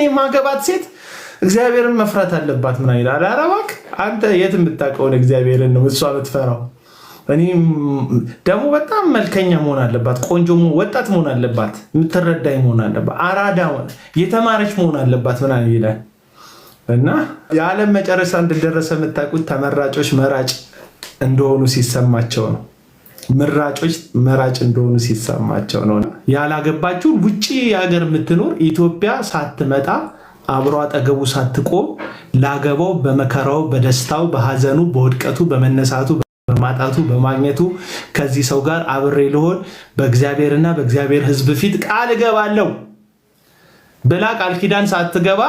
እኔ ማገባት ሴት እግዚአብሔርን መፍራት አለባት ምን ይላል? ኧረ እባክህ አንተ የት የምታውቀውን እግዚአብሔርን ነው እሷ የምትፈራው። እኔም ደግሞ በጣም መልከኛ መሆን አለባት፣ ቆንጆ ወጣት መሆን አለባት፣ የምትረዳኝ መሆን አለባት፣ አራዳ የተማረች መሆን አለባት ምን ይላል። እና የዓለም መጨረሻ እንደደረሰ የምታውቁት ተመራጮች መራጭ እንደሆኑ ሲሰማቸው ነው። ምራጮች መራጭ እንደሆኑ ሲሰማቸው ነው። ያላገባችሁ ውጪ ሀገር የምትኖር ኢትዮጵያ ሳትመጣ አብሮ አጠገቡ ሳትቆም ላገባው በመከራው በደስታው በሐዘኑ በውድቀቱ በመነሳቱ በማጣቱ በማግኘቱ ከዚህ ሰው ጋር አብሬ ልሆን በእግዚአብሔርና በእግዚአብሔር ሕዝብ ፊት ቃል እገባለሁ ብላ ቃል ኪዳን ሳትገባ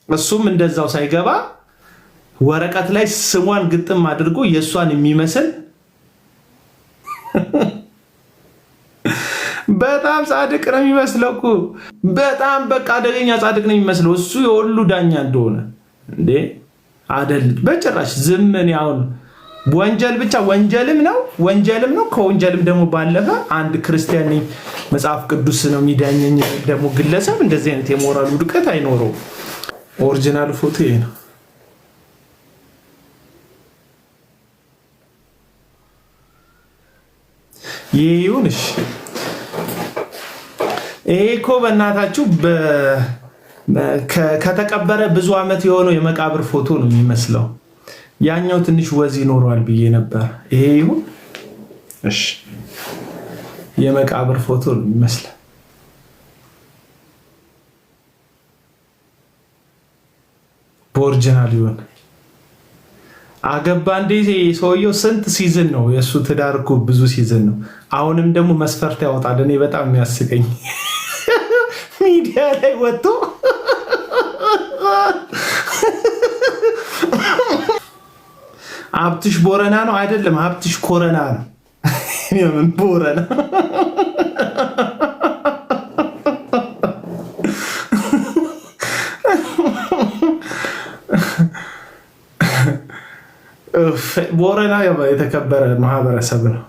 እሱም እንደዛው ሳይገባ ወረቀት ላይ ስሟን ግጥም አድርጎ የሷን የሚመስል በጣም ጻድቅ ነው የሚመስለው እኮ በጣም በቃ አደገኛ ጻድቅ ነው የሚመስለው እሱ የሁሉ ዳኛ እንደሆነ እንዴ አይደል? በጭራሽ ዝምን ያውን ወንጀል ብቻ ወንጀልም ነው። ከወንጀልም ደግሞ ባለፈ አንድ ክርስቲያን ነኝ መጽሐፍ ቅዱስ ነው የሚዳኘኝ ደግሞ ግለሰብ እንደዚህ አይነት የሞራል ውድቀት አይኖረው። ኦሪጂናል ፎቶ ይሄ ነው። ይሁንሽ ይሄ እኮ በእናታችሁ ከተቀበረ ብዙ ዓመት የሆነው የመቃብር ፎቶ ነው የሚመስለው። ያኛው ትንሽ ወዝ ይኖረዋል ብዬ ነበር። ይሄ ይሁን እሺ፣ የመቃብር ፎቶ ነው የሚመስለው። በኦሪጂናል ይሁን አገባ እንዴ ሰውየው ስንት ሲዝን ነው የሱ ትዳር እኮ ብዙ ሲዝን ነው። አሁንም ደግሞ መስፈርት ያወጣል። እኔ በጣም የሚያስቀኝ ሚዲያ ላይ ወጥቶ ሀብትሽ ቦረና ነው አይደለም፣ ሀብትሽ ኮረና ነው። ምን ቦረና ቦረና የተከበረ ማህበረሰብ ነው።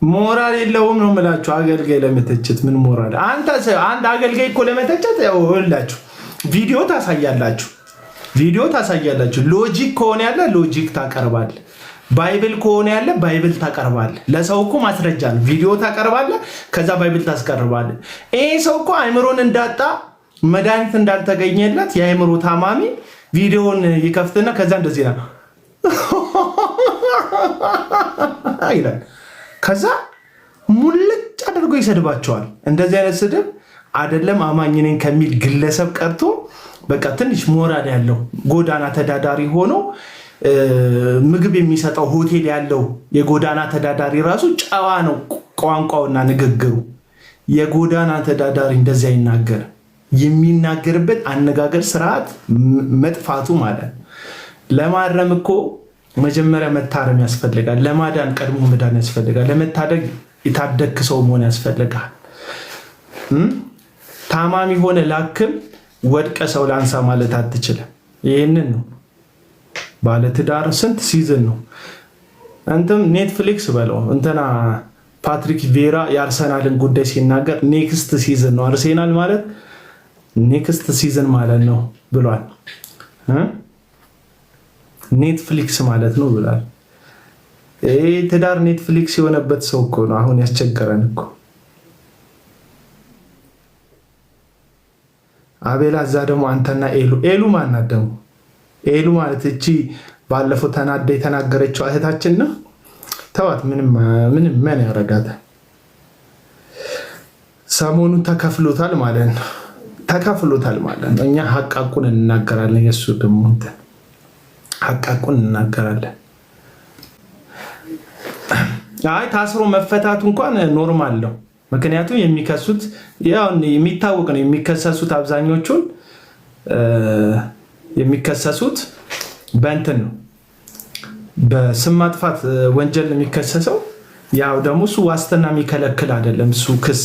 ሞራል የለውም ነው የምላችሁ። አገልጋይ ለመተቸት ምን ሞራል? አንድ አገልጋይ እኮ ለመተቸት ይኸውላችሁ ቪዲዮ ታሳያላችሁ። ሎጂክ ከሆነ ያለ ሎጂክ ታቀርባል። ባይብል ከሆነ ያለ ባይብል ታቀርባል። ለሰው እኮ ማስረጃ ነው። ቪዲዮ ታቀርባለ፣ ከዛ ባይብል ታስቀርባለ። ይሄ ሰው እኮ አእምሮን እንዳጣ መድኃኒት እንዳልተገኘለት የአእምሮ ታማሚ ቪዲዮን ይከፍትና ከዛ እንደዚህ ነው አይላል። ከዛ ሙልጭ አድርጎ ይሰድባቸዋል። እንደዚህ አይነት ስድብ አይደለም አማኝ ነኝ ከሚል ግለሰብ ቀርቶ በቃ ትንሽ ሞራል ያለው ጎዳና ተዳዳሪ ሆኖ ምግብ የሚሰጠው ሆቴል ያለው የጎዳና ተዳዳሪ ራሱ ጨዋ ነው ቋንቋውና ንግግሩ። የጎዳና ተዳዳሪ እንደዚህ አይናገር። የሚናገርበት አነጋገር ስርዓት መጥፋቱ ማለት ለማረም እኮ መጀመሪያ መታረም ያስፈልጋል። ለማዳን ቀድሞ መዳን ያስፈልጋል። ለመታደግ የታደግክ ሰው መሆን ያስፈልጋል። ታማሚ ሆነ ላክም ወድቀ ሰው ላንሳ ማለት አትችልም። ይህንን ነው ባለትዳር ስንት ሲዝን ነው አንተም ኔትፍሊክስ በለው እንትና ፓትሪክ ቬራ የአርሰናልን ጉዳይ ሲናገር ኔክስት ሲዝን ነው አርሴናል ማለት ኔክስት ሲዝን ማለት ነው ብሏል። ኔትፍሊክስ ማለት ነው ብሏል። ይሄ ትዳር ኔትፍሊክስ የሆነበት ሰው እኮ ነው አሁን ያስቸገረን እኮ። አቤላ እዛ ደግሞ አንተና ኤሉ ማናት ደግሞ? ኤሉ ማለት እቺ ባለፈው ተናዳ የተናገረችው እህታችን ነው። ተዋት፣ ምንም ምን ያረጋታል? ሰሞኑን ተከፍሎታል ማለት ነው። እኛ ሐቃቁን እንናገራለን። የሱ ደግሞ ሐቃቁን እንናገራለን። አይ ታስሮ መፈታቱ እንኳን ኖርማል ነው። ምክንያቱም የሚከሱት ያው የሚታወቅ ነው። የሚከሰሱት አብዛኞቹን የሚከሰሱት በእንትን ነው፣ በስም ማጥፋት ወንጀል የሚከሰሰው። ያው ደግሞ እሱ ዋስትና የሚከለክል አይደለም። እሱ ክስ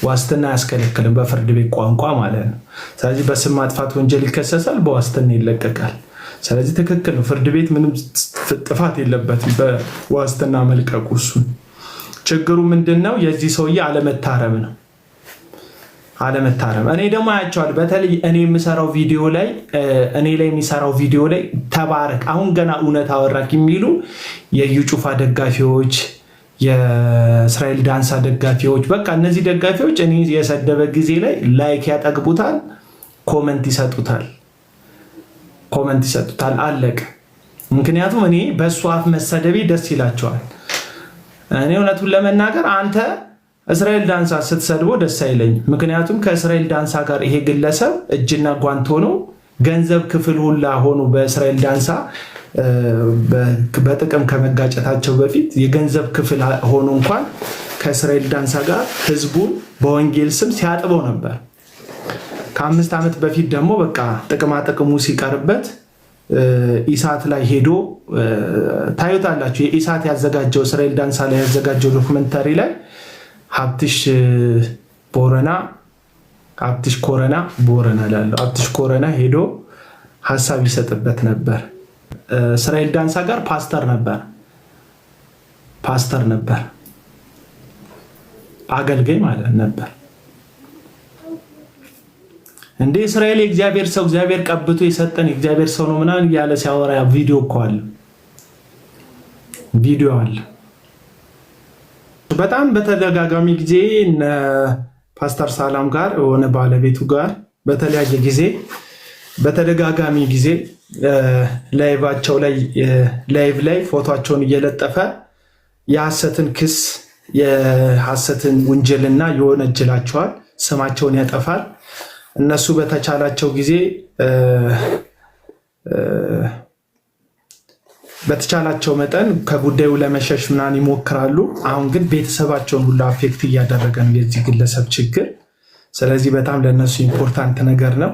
ዋስትና ያስከለክልም በፍርድ ቤት ቋንቋ ማለት ነው። ስለዚህ በስም ማጥፋት ወንጀል ይከሰሳል፣ በዋስትና ይለቀቃል። ስለዚህ ትክክል ነው። ፍርድ ቤት ምንም ጥፋት የለበትም በዋስትና መልቀቁ። እሱን ችግሩ ምንድነው? የዚህ ሰውዬ አለመታረም ነው። አለመታረም። እኔ ደግሞ አያቸዋለሁ። በተለይ እኔ የምሰራው ቪዲዮ ላይ የሚሰራው ቪዲዮ ላይ ተባረክ አሁን ገና እውነት አወራክ የሚሉ የዩ ጩፋ ደጋፊዎች፣ የእስራኤል ዳንሳ ደጋፊዎች፣ በቃ እነዚህ ደጋፊዎች እኔ የሰደበ ጊዜ ላይ ላይክ ያጠግቡታል፣ ኮመንት ይሰጡታል። አለቀ። ምክንያቱም እኔ በእሱ አፍ መሰደቤ ደስ ይላቸዋል። እኔ እውነቱን ለመናገር አንተ እስራኤል ዳንሳ ስትሰድቦ ደስ አይለኝ። ምክንያቱም ከእስራኤል ዳንሳ ጋር ይሄ ግለሰብ እጅና ጓንት ሆኖ ገንዘብ ክፍል ሁላ ሆኖ በእስራኤል ዳንሳ በጥቅም ከመጋጨታቸው በፊት የገንዘብ ክፍል ሆኖ እንኳን ከእስራኤል ዳንሳ ጋር ህዝቡን በወንጌል ስም ሲያጥበው ነበር። ከ5 ዓመት በፊት ደግሞ በቃ ጥቅማ ጥቅሙ ሲቀርበት ኢሳት ላይ ሄዶ ታዩታላችሁ። የኢሳት ያዘጋጀው እስራኤል ዳንሳ ላይ ያዘጋጀው ዶክመንታሪ ላይ ሀብትሽ ኮረና ሄዶ ሀሳብ ይሰጥበት ነበር። እስራኤል ዳንሳ ጋር ፓስተር ነበር፣ አገልጋይ ማለት ነበር። እንደ እስራኤል የእግዚአብሔር ሰው እግዚአብሔር ቀብቶ የሰጠን የእግዚአብሔር ሰው ነው ምናምን እያለ ሲያወራ ቪዲዮ አለ። በጣም በተደጋጋሚ ጊዜ እነ ፓስተር ሳላም ጋር የሆነ ባለቤቱ ጋር በተደጋጋሚ ጊዜ ላይቫቸው ላይ ላይ ፎቶቸውን እየለጠፈ የሐሰትን ክስ የሐሰትን ውንጀልና ይወነጅላቸዋል፣ ስማቸውን ያጠፋል። እነሱ በተቻላቸው ጊዜ በተቻላቸው መጠን ከጉዳዩ ለመሸሽ ምናምን ይሞክራሉ። አሁን ግን ቤተሰባቸውን ሁሉ አፌክት እያደረገ ነው የዚህ ግለሰብ ችግር። ስለዚህ በጣም ለነሱ ኢምፖርታንት ነገር ነው።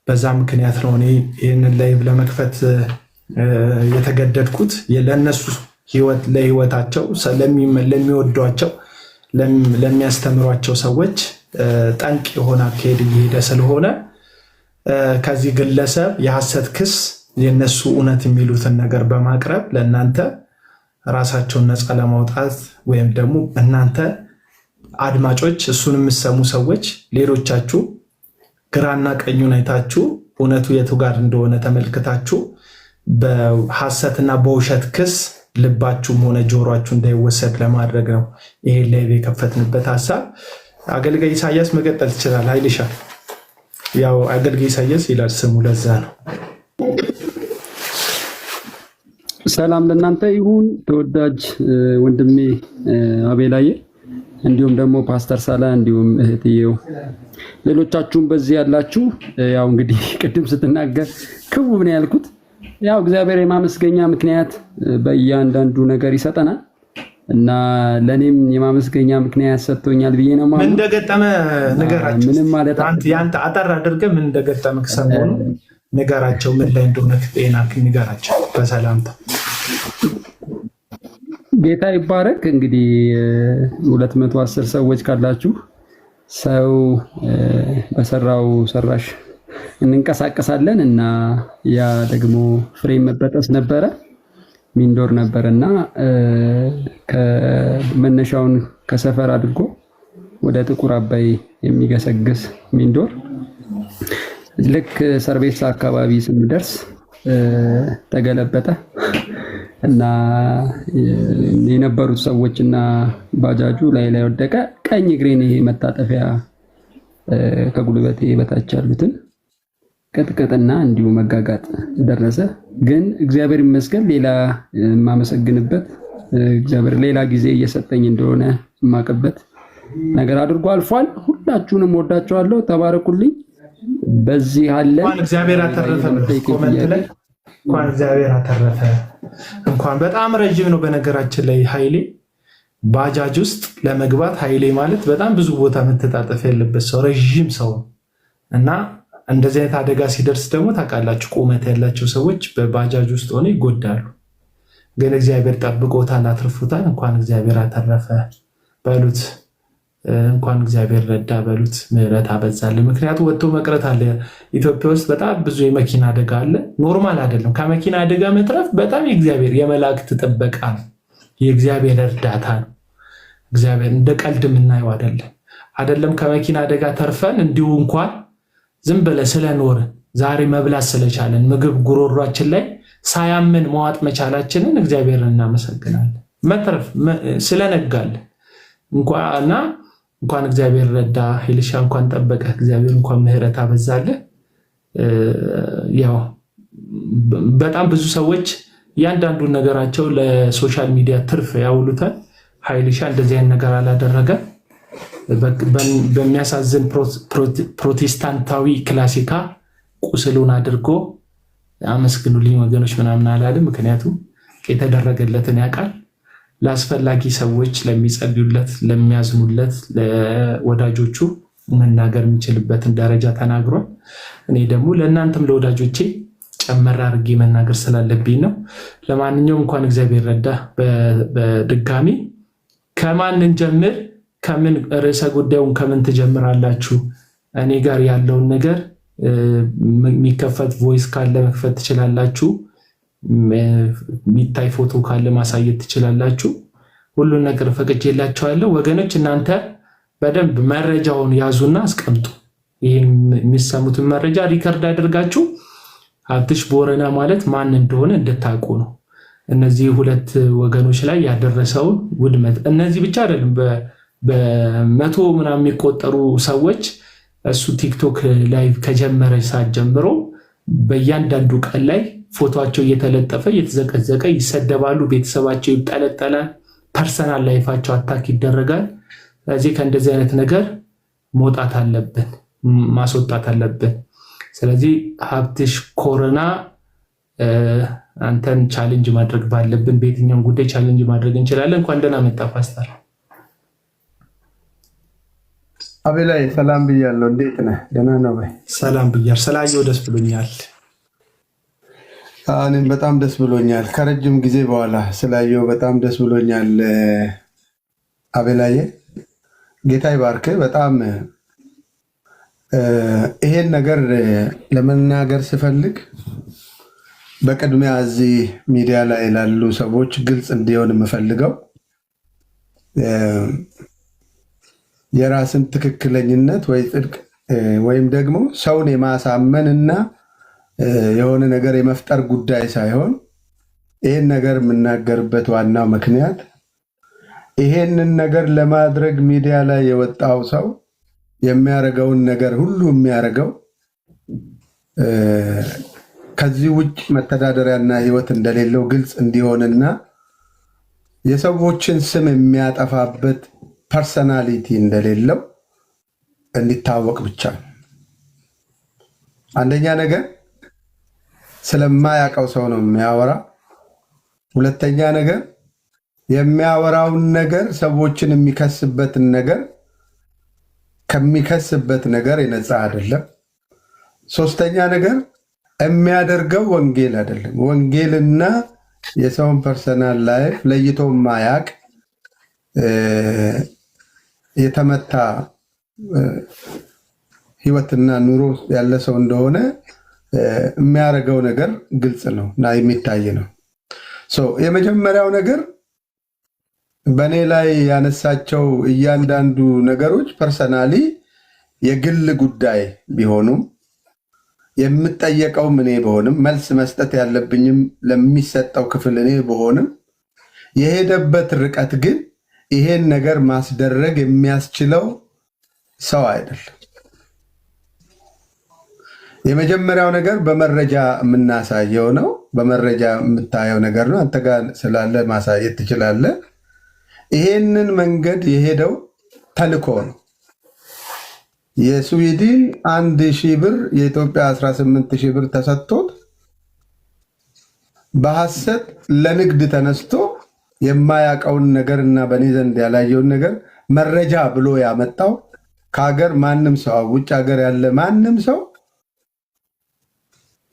በዛ ምክንያት ነው እኔ ይህንን ላይቭ ለመክፈት የተገደድኩት። ለነሱ ህይወት ለህይወታቸው ለሚወዷቸው ለሚያስተምሯቸው ሰዎች ጠንቅ የሆነ አካሄድ እየሄደ ስለሆነ ከዚህ ግለሰብ የሐሰት ክስ የነሱ እውነት የሚሉትን ነገር በማቅረብ ለእናንተ ራሳቸውን ነፃ ለማውጣት ወይም ደግሞ እናንተ አድማጮች እሱን የምሰሙ ሰዎች ሌሎቻችሁ ግራና ቀኙን አይታችሁ እውነቱ የቱ ጋር እንደሆነ ተመልክታችሁ በሐሰትና በውሸት ክስ ልባችሁም ሆነ ጆሮአችሁ እንዳይወሰድ ለማድረግ ነው ይሄን ላይ የከፈትንበት ሐሳብ። አገልጋይ ኢሳያስ መቀጠል ትችላል። ኃይልሻ ያው አገልጋይ ኢሳያስ ይላል ስሙ፣ ለዛ ነው። ሰላም ለእናንተ ይሁን ተወዳጅ ወንድሜ አቤላዬ፣ እንዲሁም ደግሞ ፓስተር ሳላ፣ እንዲሁም እህትየው፣ ሌሎቻችሁም በዚህ ያላችሁ። ያው እንግዲህ ቅድም ስትናገር ክቡ ምን ያልኩት ያው እግዚአብሔር የማመስገኛ ምክንያት በእያንዳንዱ ነገር ይሰጠናል እና ለኔም የማመስገኛ ምክንያት ሰጥቶኛል ብዬ ነው ማለት። ምን እንደገጠመ ንገራቸው። ምንም ማለት ያንተ አጠር አድርገህ ምን እንደገጠመ ከሰሞኑ ንገራቸው። ምን ላይ እንደሆነ ጤና ንገራቸው በሰላምታ። ጌታ ይባረክ። እንግዲህ 210 ሰዎች ካላችሁ ሰው በሰራው ሰራሽ እንንቀሳቀሳለን እና ያ ደግሞ ፍሬም መበጠስ ነበረ፣ ሚንዶር ነበርና ከመነሻውን ከሰፈር አድርጎ ወደ ጥቁር አባይ የሚገሰግስ ሚንዶር ልክ ሰርቤሳ አካባቢ ስንደርስ ተገለበጠ እና የነበሩት ሰዎችና ባጃጁ ላይ ወደቀ። ቀኝ እግሬን ይሄ መታጠፊያ ከጉልበቴ በታች ያሉትን ቅጥቅጥና እንዲሁ መጋጋጥ ደረሰ። ግን እግዚአብሔር ይመስገን ሌላ የማመሰግንበት እግዚአብሔር ሌላ ጊዜ እየሰጠኝ እንደሆነ የማቀበት ነገር አድርጎ አልፏል። ሁላችሁንም ወዳችኋለሁ። ተባረኩልኝ። በዚህ አለ እንኳን እግዚአብሔር አተረፈ። ኮሜንት ላይ እንኳን እግዚአብሔር አተረፈ። እንኳን በጣም ረጅም ነው በነገራችን ላይ ኃይሌ ባጃጅ ውስጥ ለመግባት ኃይሌ ማለት በጣም ብዙ ቦታ መተጣጠፍ ያለበት ሰው ረጅም ሰው እና እንደዚህ አይነት አደጋ ሲደርስ ደግሞ ታውቃላችሁ ቁመት ያላቸው ሰዎች በባጃጅ ውስጥ ሆነ ይጎዳሉ። ግን እግዚአብሔር ጠብቆታል፣ አትርፉታል። እንኳን እግዚአብሔር አተረፈ በሉት፣ እንኳን እግዚአብሔር ረዳ በሉት፣ ምህረት አበዛል። ምክንያቱም ወጥቶ መቅረት አለ። ኢትዮጵያ ውስጥ በጣም ብዙ የመኪና አደጋ አለ። ኖርማል አይደለም። ከመኪና አደጋ መትረፍ በጣም የእግዚአብሔር የመላእክት ጥበቃ ነው፣ የእግዚአብሔር እርዳታ ነው። እግዚአብሔር እንደ ቀልድ የምናየው አይደለም። አይደለም ከመኪና አደጋ ተርፈን እንዲሁ እንኳን ዝም ብለን ስለኖርን ዛሬ መብላት ስለቻለን ምግብ ጉሮሯችን ላይ ሳያምን መዋጥ መቻላችንን እግዚአብሔርን እናመሰግናለን። መትረፍ ስለነጋለን እንኳን እግዚአብሔር ረዳ፣ ሄልሻ እንኳን ጠበቀ፣ እግዚአብሔር እንኳን ምህረት አበዛልህ። ያው በጣም ብዙ ሰዎች እያንዳንዱን ነገራቸው ለሶሻል ሚዲያ ትርፍ ያውሉታል። ሀይልሻ እንደዚህ አይነት ነገር አላደረገም። በሚያሳዝን ፕሮቴስታንታዊ ክላሲካ ቁስሉን አድርጎ አመስግኑልኝ ወገኖች ምናምን አላለም። ምክንያቱም የተደረገለትን ያውቃል። ለአስፈላጊ ሰዎች ለሚጸልዩለት፣ ለሚያዝኑለት ለወዳጆቹ መናገር የሚችልበትን ደረጃ ተናግሯል። እኔ ደግሞ ለእናንተም ለወዳጆቼ ጨመር አድርጌ መናገር ስላለብኝ ነው። ለማንኛውም እንኳን እግዚአብሔር ረዳ። በድጋሚ ከማን እንጀምር? ከምን ርዕሰ ጉዳዩን ከምን ትጀምራላችሁ? እኔ ጋር ያለውን ነገር የሚከፈት ቮይስ ካለ መክፈት ትችላላችሁ። የሚታይ ፎቶ ካለ ማሳየት ትችላላችሁ። ሁሉን ነገር ፈቅጄላችኋለሁ። ወገኖች እናንተ በደንብ መረጃውን ያዙና አስቀምጡ። ይህን የሚሰሙትን መረጃ ሪከርድ አድርጋችሁ ሀብትሽ ቦረና ማለት ማን እንደሆነ እንድታውቁ ነው። እነዚህ ሁለት ወገኖች ላይ ያደረሰውን ውድመት እነዚህ ብቻ አይደለም፣ በመቶ ምናምን የሚቆጠሩ ሰዎች እሱ ቲክቶክ ላይቭ ከጀመረ ሰዓት ጀምሮ በእያንዳንዱ ቀን ላይ ፎቶቸው እየተለጠፈ እየተዘቀዘቀ ይሰደባሉ። ቤተሰባቸው ይጠለጠላል። ፐርሰናል ላይፋቸው አታክ ይደረጋል። ስለዚህ ከእንደዚህ አይነት ነገር መውጣት አለብን፣ ማስወጣት አለብን። ስለዚህ ሀብትሽ ኮረና አንተን ቻሌንጅ ማድረግ ባለብን በየትኛውም ጉዳይ ቻሌንጅ ማድረግ እንችላለን። እንኳን ደህና መጣ ፓስተር። አቤላይ ሰላም ብያለሁ። እንዴት ነህ? ደህና ነው ወይ? ሰላም ብያለሁ። ስላየው ደስ ብሎኛል። እኔም በጣም ደስ ብሎኛል። ከረጅም ጊዜ በኋላ ስላየው በጣም ደስ ብሎኛል። አቤላዬ ጌታ ይባርክ። በጣም ይሄን ነገር ለመናገር ስፈልግ በቅድሚያ እዚህ ሚዲያ ላይ ላሉ ሰዎች ግልጽ እንዲሆን የምፈልገው የራስን ትክክለኝነት ወይ ጽድቅ ወይም ደግሞ ሰውን የማሳመን እና የሆነ ነገር የመፍጠር ጉዳይ ሳይሆን ይሄን ነገር የምናገርበት ዋናው ምክንያት ይሄንን ነገር ለማድረግ ሚዲያ ላይ የወጣው ሰው የሚያደርገውን ነገር ሁሉ የሚያደርገው ከዚህ ውጭ መተዳደሪያና ሕይወት እንደሌለው ግልጽ እንዲሆንና የሰዎችን ስም የሚያጠፋበት ፐርሰናሊቲ እንደሌለው እንዲታወቅ ብቻ ነው። አንደኛ ነገር ስለማያውቀው ሰው ነው የሚያወራ። ሁለተኛ ነገር የሚያወራውን ነገር ሰዎችን የሚከስበትን ነገር ከሚከስበት ነገር የነፃ አይደለም። ሶስተኛ ነገር የሚያደርገው ወንጌል አይደለም። ወንጌልና የሰውን ፐርሰናል ላይፍ ለይቶ ማያቅ የተመታ ህይወትና ኑሮ ያለ ሰው እንደሆነ የሚያደርገው ነገር ግልጽ ነው እና የሚታይ ነው። የመጀመሪያው ነገር በእኔ ላይ ያነሳቸው እያንዳንዱ ነገሮች ፐርሰናሊ የግል ጉዳይ ቢሆኑም የምጠየቀውም እኔ በሆንም መልስ መስጠት ያለብኝም ለሚሰጠው ክፍል እኔ በሆንም የሄደበት ርቀት ግን ይሄን ነገር ማስደረግ የሚያስችለው ሰው አይደለም። የመጀመሪያው ነገር በመረጃ የምናሳየው ነው። በመረጃ የምታየው ነገር ነው። አንተ ጋር ስላለ ማሳየት ትችላለህ። ይሄንን መንገድ የሄደው ተልኮ ነው። የስዊድን 1000 ብር የኢትዮጵያ 18000 ብር ተሰጥቶት በሐሰት ለንግድ ተነስቶ የማያውቀውን ነገር እና በእኔ ዘንድ ያላየውን ነገር መረጃ ብሎ ያመጣው ከሀገር ማንም ሰው ውጭ ሀገር ያለ ማንም ሰው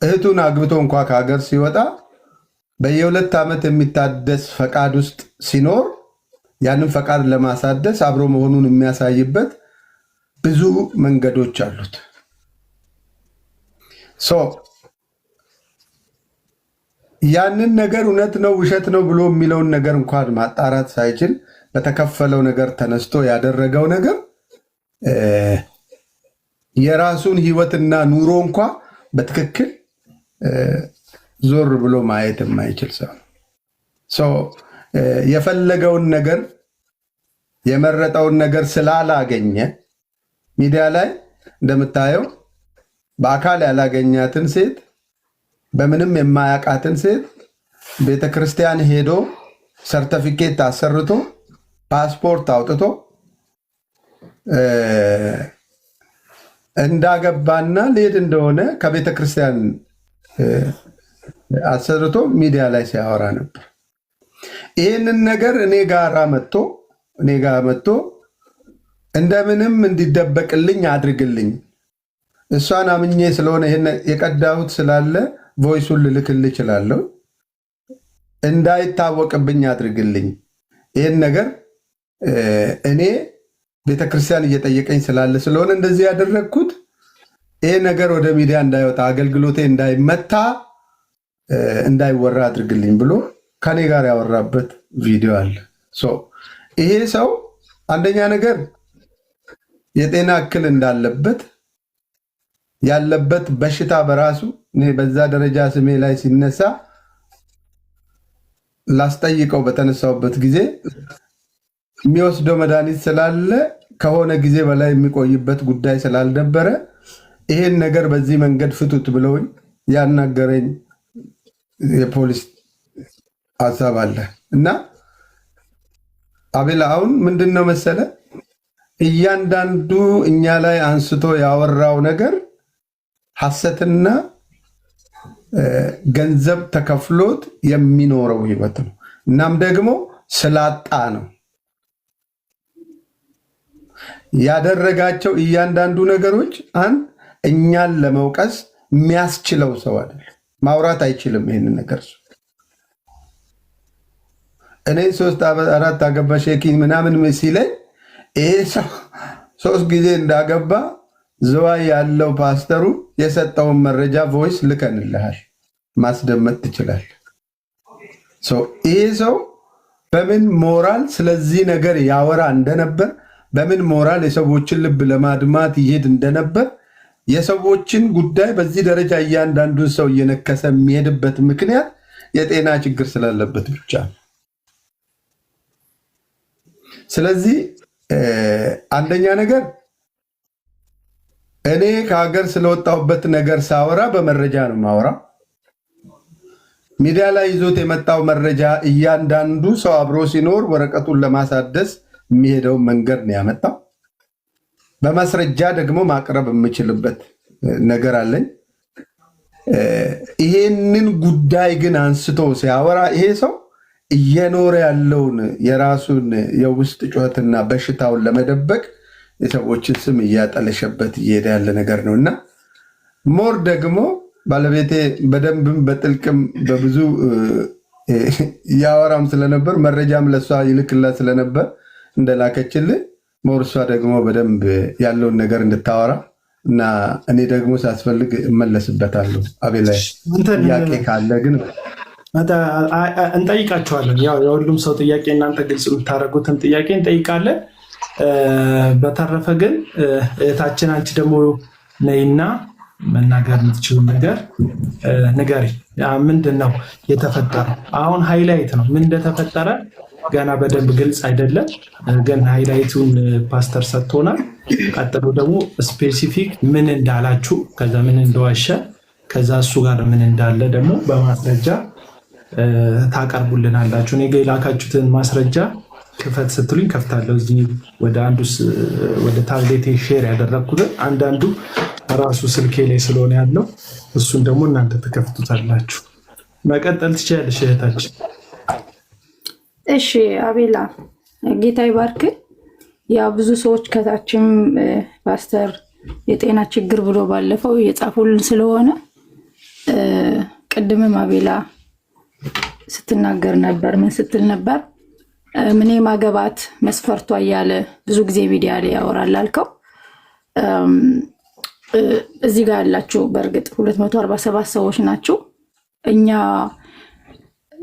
እህቱን አግብቶ እንኳ ከሀገር ሲወጣ በየ2 ዓመት የሚታደስ ፈቃድ ውስጥ ሲኖር ያንን ፈቃድ ለማሳደስ አብሮ መሆኑን የሚያሳይበት ብዙ መንገዶች አሉት። ያንን ነገር እውነት ነው ውሸት ነው ብሎ የሚለውን ነገር እንኳን ማጣራት ሳይችል በተከፈለው ነገር ተነስቶ ያደረገው ነገር የራሱን ህይወትና ኑሮ እንኳ በትክክል ዞር ብሎ ማየት የማይችል ሰው የፈለገውን ነገር የመረጠውን ነገር ስላላገኘ ሚዲያ ላይ እንደምታየው በአካል ያላገኛትን ሴት በምንም የማያውቃትን ሴት ቤተክርስቲያን ሄዶ ሰርተፊኬት አሰርቶ ፓስፖርት አውጥቶ እንዳገባና ሊሄድ እንደሆነ ከቤተክርስቲያን አሰርቶ ሚዲያ ላይ ሲያወራ ነበር። ይህንን ነገር እኔ ጋር መጥቶ እንደምንም እንዲደበቅልኝ አድርግልኝ፣ እሷን አምኜ ስለሆነ የቀዳሁት ስላለ ቮይሱን ልልክልህ እችላለሁ፣ እንዳይታወቅብኝ አድርግልኝ፣ ይህን ነገር እኔ ቤተክርስቲያን እየጠየቀኝ ስላለ ስለሆነ እንደዚህ ያደረግኩት፣ ይህ ነገር ወደ ሚዲያ እንዳይወጣ አገልግሎቴ እንዳይመታ እንዳይወራ አድርግልኝ ብሎ ከኔ ጋር ያወራበት ቪዲዮ አለ። ይሄ ሰው አንደኛ ነገር የጤና እክል እንዳለበት ያለበት በሽታ በራሱ እኔ በዛ ደረጃ ስሜ ላይ ሲነሳ ላስጠይቀው በተነሳውበት ጊዜ የሚወስደው መድኃኒት ስላለ ከሆነ ጊዜ በላይ የሚቆይበት ጉዳይ ስላልነበረ ይሄን ነገር በዚህ መንገድ ፍቱት ብለውኝ ያናገረኝ የፖሊስ ሀሳብ አለ እና አቤላ አሁን ምንድነው መሰለ እያንዳንዱ እኛ ላይ አንስቶ ያወራው ነገር ሐሰትና ገንዘብ ተከፍሎት የሚኖረው ህይወት ነው። እናም ደግሞ ስላጣ ነው ያደረጋቸው እያንዳንዱ ነገሮች እኛን ለመውቀስ የሚያስችለው ሰው አይደለም። ማውራት አይችልም ይሄንን ነገር። እኔ 3-4 አገባሽ ምናምን ሲለኝ ይሄ ሰው 3 ጊዜ እንዳገባ ዝዋይ ያለው ፓስተሩ የሰጠውን መረጃ ቮይስ ልከንልሃል፣ ማስደመጥ ትችላል። ይሄ ሰው በምን ሞራል ስለዚህ ነገር ያወራ እንደነበር፣ በምን ሞራል የሰዎችን ልብ ለማድማት ይሄድ እንደነበር፣ የሰዎችን ጉዳይ በዚህ ደረጃ እያንዳንዱን ሰው እየነከሰ የሚሄድበት ምክንያት የጤና ችግር ስላለበት ብቻ ነው። ስለዚህ አንደኛ ነገር እኔ ከሀገር ስለወጣሁበት ነገር ሳወራ በመረጃ ነው ማወራ። ሚዲያ ላይ ይዞት የመጣው መረጃ እያንዳንዱ ሰው አብሮ ሲኖር ወረቀቱን ለማሳደስ የሚሄደው መንገድ ነው ያመጣው። በማስረጃ ደግሞ ማቅረብ የምችልበት ነገር አለኝ። ይሄንን ጉዳይ ግን አንስቶ ሲያወራ ይሄ ሰው እየኖረ ያለውን የራሱን የውስጥ ጩኸትና በሽታውን ለመደበቅ የሰዎችን ስም እያጠለሸበት እየሄደ ያለ ነገር ነው እና ሞር ደግሞ ባለቤቴ በደንብም በጥልቅም በብዙ ያወራም ስለነበር መረጃም ለሷ ይልክላት ስለነበር እንደላከችልህ ሞር እሷ ደግሞ በደንብ ያለውን ነገር እንድታወራ እና እኔ ደግሞ ሳስፈልግ እመለስበታለሁ። አቤላ ጥያቄ ካለ ግን እንጠይቃቸዋለን። ያው የሁሉም ሰው ጥያቄ እናንተ ግልጽ የምታደርጉትን ጥያቄ እንጠይቃለን። በተረፈ ግን እህታችን አንቺ ደግሞ ነይና መናገር የምትችሉ ነገር ንገሪ። ምንድን ነው የተፈጠረው? አሁን ሃይላይት ነው ምን እንደተፈጠረ ገና በደንብ ግልጽ አይደለም፣ ግን ሃይላይቱን ፓስተር ሰጥቶናል። ቀጥሎ ደግሞ ስፔሲፊክ ምን እንዳላችሁ፣ ከዛ ምን እንደዋሸ፣ ከዛ እሱ ጋር ምን እንዳለ ደግሞ በማስረጃ ታቀርቡልናላችሁ። እኔ ጋ የላካችሁትን ማስረጃ ክፈት ስትሉኝ ከፍታለሁ። እዚህ ወደ ታብሌቴ ሼር ያደረግኩትን አንዳንዱ ራሱ ስልኬ ላይ ስለሆነ ያለው እሱን ደግሞ እናንተ ትከፍቱታላችሁ። መቀጠል ትችያለሽ እህታችን። እሺ አቤላ ጌታ ይባርክ። ያው ብዙ ሰዎች ከታችም ፓስተር የጤና ችግር ብሎ ባለፈው የጻፉልን ስለሆነ ቅድምም አቤላ ስትናገር ነበር። ምን ስትል ነበር? ምን ማገባት መስፈርቷ እያለ ብዙ ጊዜ ሚዲያ ላይ ያወራል አልከው። እዚህ ጋር ያላችሁ በእርግጥ 247 ሰዎች ናችሁ። እኛ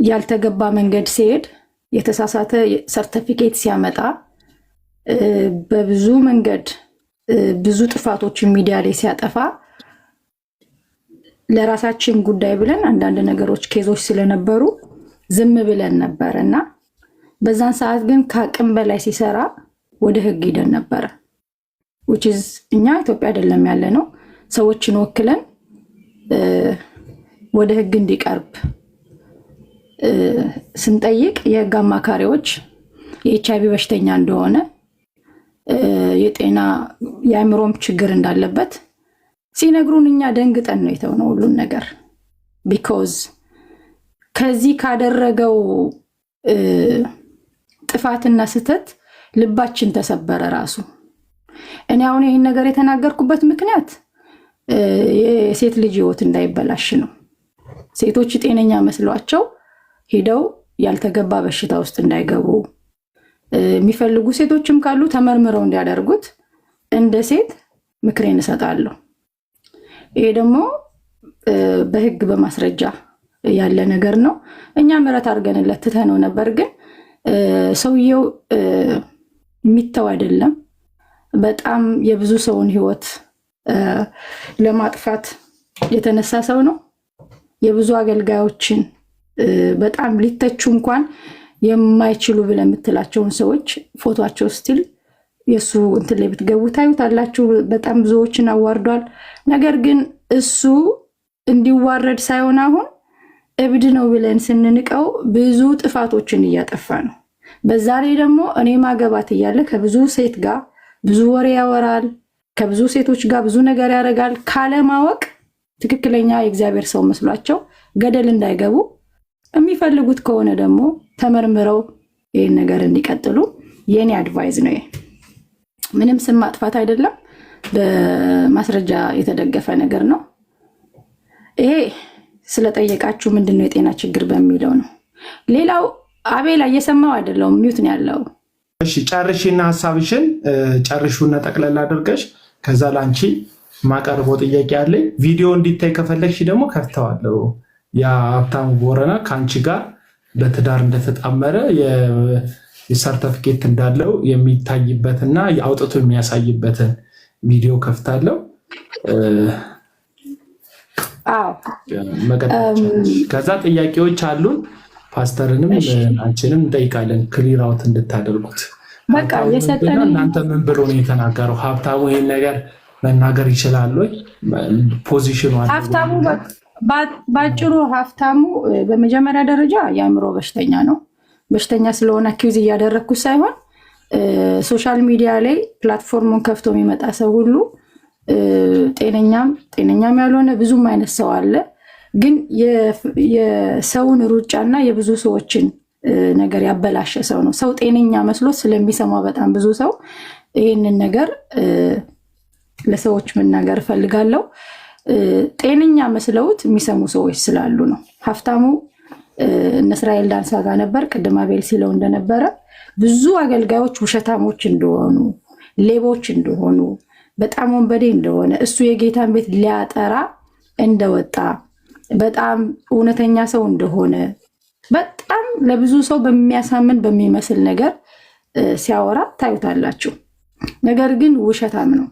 ያልተገባ መንገድ ሲሄድ የተሳሳተ ሰርቲፊኬት ሲያመጣ በብዙ መንገድ ብዙ ጥፋቶችን ሚዲያ ላይ ሲያጠፋ ለራሳችን ጉዳይ ብለን አንዳንድ ነገሮች ኬዞች ስለነበሩ ዝም ብለን ነበር እና በዛን ሰዓት ግን ከአቅም በላይ ሲሰራ ወደ ህግ ሄደን ነበረ። እኛ ኢትዮጵያ አይደለም ያለ ነው ሰዎችን ወክለን ወደ ህግ እንዲቀርብ ስንጠይቅ የህግ አማካሪዎች የኤችአይቪ በሽተኛ እንደሆነ የጤና የአእምሮም ችግር እንዳለበት ሲነግሩን እኛ ደንግጠን ነው የተውነው ሁሉን ነገር። ቢኮዝ ከዚህ ካደረገው ጥፋትና ስተት ልባችን ተሰበረ ራሱ። እኔ አሁን ይህን ነገር የተናገርኩበት ምክንያት የሴት ልጅ ህይወት እንዳይበላሽ ነው። ሴቶች ጤነኛ መስሏቸው ሄደው ያልተገባ በሽታ ውስጥ እንዳይገቡ የሚፈልጉ ሴቶችም ካሉ ተመርምረው እንዲያደርጉት እንደ ሴት ምክሬን እሰጣለሁ። ይሄ ደግሞ በህግ በማስረጃ ያለ ነገር ነው። እኛ ምህረት አድርገንለት ትተነው ነበር፣ ግን ሰውየው የሚተው አይደለም። በጣም የብዙ ሰውን ህይወት ለማጥፋት የተነሳ ሰው ነው። የብዙ አገልጋዮችን በጣም ሊተቹ እንኳን የማይችሉ ብለህ የምትላቸውን ሰዎች ፎቶቸው ስቲል የሱ እንትን ላይ ብትገቡ ታዩታላችሁ። በጣም ብዙዎችን አዋርዷል። ነገር ግን እሱ እንዲዋረድ ሳይሆን አሁን እብድ ነው ብለን ስንንቀው ብዙ ጥፋቶችን እያጠፋ ነው። በዛ ላይ ደግሞ እኔ ማገባት እያለ ከብዙ ሴት ጋር ብዙ ወሬ ያወራል፣ ከብዙ ሴቶች ጋር ብዙ ነገር ያደርጋል። ካለማወቅ ትክክለኛ የእግዚአብሔር ሰው መስሏቸው ገደል እንዳይገቡ የሚፈልጉት ከሆነ ደግሞ ተመርምረው ይህን ነገር እንዲቀጥሉ የኔ አድቫይዝ ነው። ምንም ስም ማጥፋት አይደለም፣ በማስረጃ የተደገፈ ነገር ነው። ይሄ ስለጠየቃችሁ ምንድነው የጤና ችግር በሚለው ነው። ሌላው አቤላ እየሰማው አይደለም፣ ሚውት ነው ያለው። እሺ ጨርሽና ሐሳብሽን ጨርሹና ጠቅለል አድርገሽ ከዛ ላንቺ ማቀርበው ጥያቄ አለኝ። ቪዲዮ እንዲታይ ከፈለግሽ ደግሞ ከፍተዋለሁ። ያ ሀብታሙ ቦረና ከአንቺ ጋር በትዳር እንደተጣመረ የሰርተፊኬት እንዳለው የሚታይበትና አውጥቶ የሚያሳይበትን ቪዲዮ ከፍታለሁ። ከዛ ጥያቄዎች አሉን። ፓስተርንም አንቺንም እንጠይቃለን ክሊር አውት እንድታደርጉት። በቃ የሰጠን እናንተ ምን ብሎ ነው የተናገረው? ሀብታሙ ይሄን ነገር መናገር ይችላል ወይ? ፖዚሽኑ ሀብታሙ ባጭሩ ሀብታሙ በመጀመሪያ ደረጃ የአእምሮ በሽተኛ ነው። በሽተኛ ስለሆነ አኪውዝ እያደረግኩ ሳይሆን ሶሻል ሚዲያ ላይ ፕላትፎርሙን ከፍቶ የሚመጣ ሰው ሁሉ ጤነኛም ያልሆነ ብዙም አይነት ሰው አለ። ግን የሰውን ሩጫና የብዙ ሰዎችን ነገር ያበላሸ ሰው ነው። ሰው ጤነኛ መስሎት ስለሚሰማ በጣም ብዙ ሰው ይህንን ነገር ለሰዎች መናገር እፈልጋለሁ። ጤነኛ መስለውት የሚሰሙ ሰዎች ስላሉ ነው። ሀብታሙ እነ እስራኤል ዳንሳ ጋር ነበር። ቅድም አቤል ሲለው እንደነበረ ብዙ አገልጋዮች ውሸታሞች እንደሆኑ፣ ሌቦች እንደሆኑ፣ በጣም ወንበዴ እንደሆነ፣ እሱ የጌታን ቤት ሊያጠራ እንደወጣ፣ በጣም እውነተኛ ሰው እንደሆነ በጣም ለብዙ ሰው በሚያሳምን በሚመስል ነገር ሲያወራ ታዩታላችሁ። ነገር ግን ውሸታም ነው።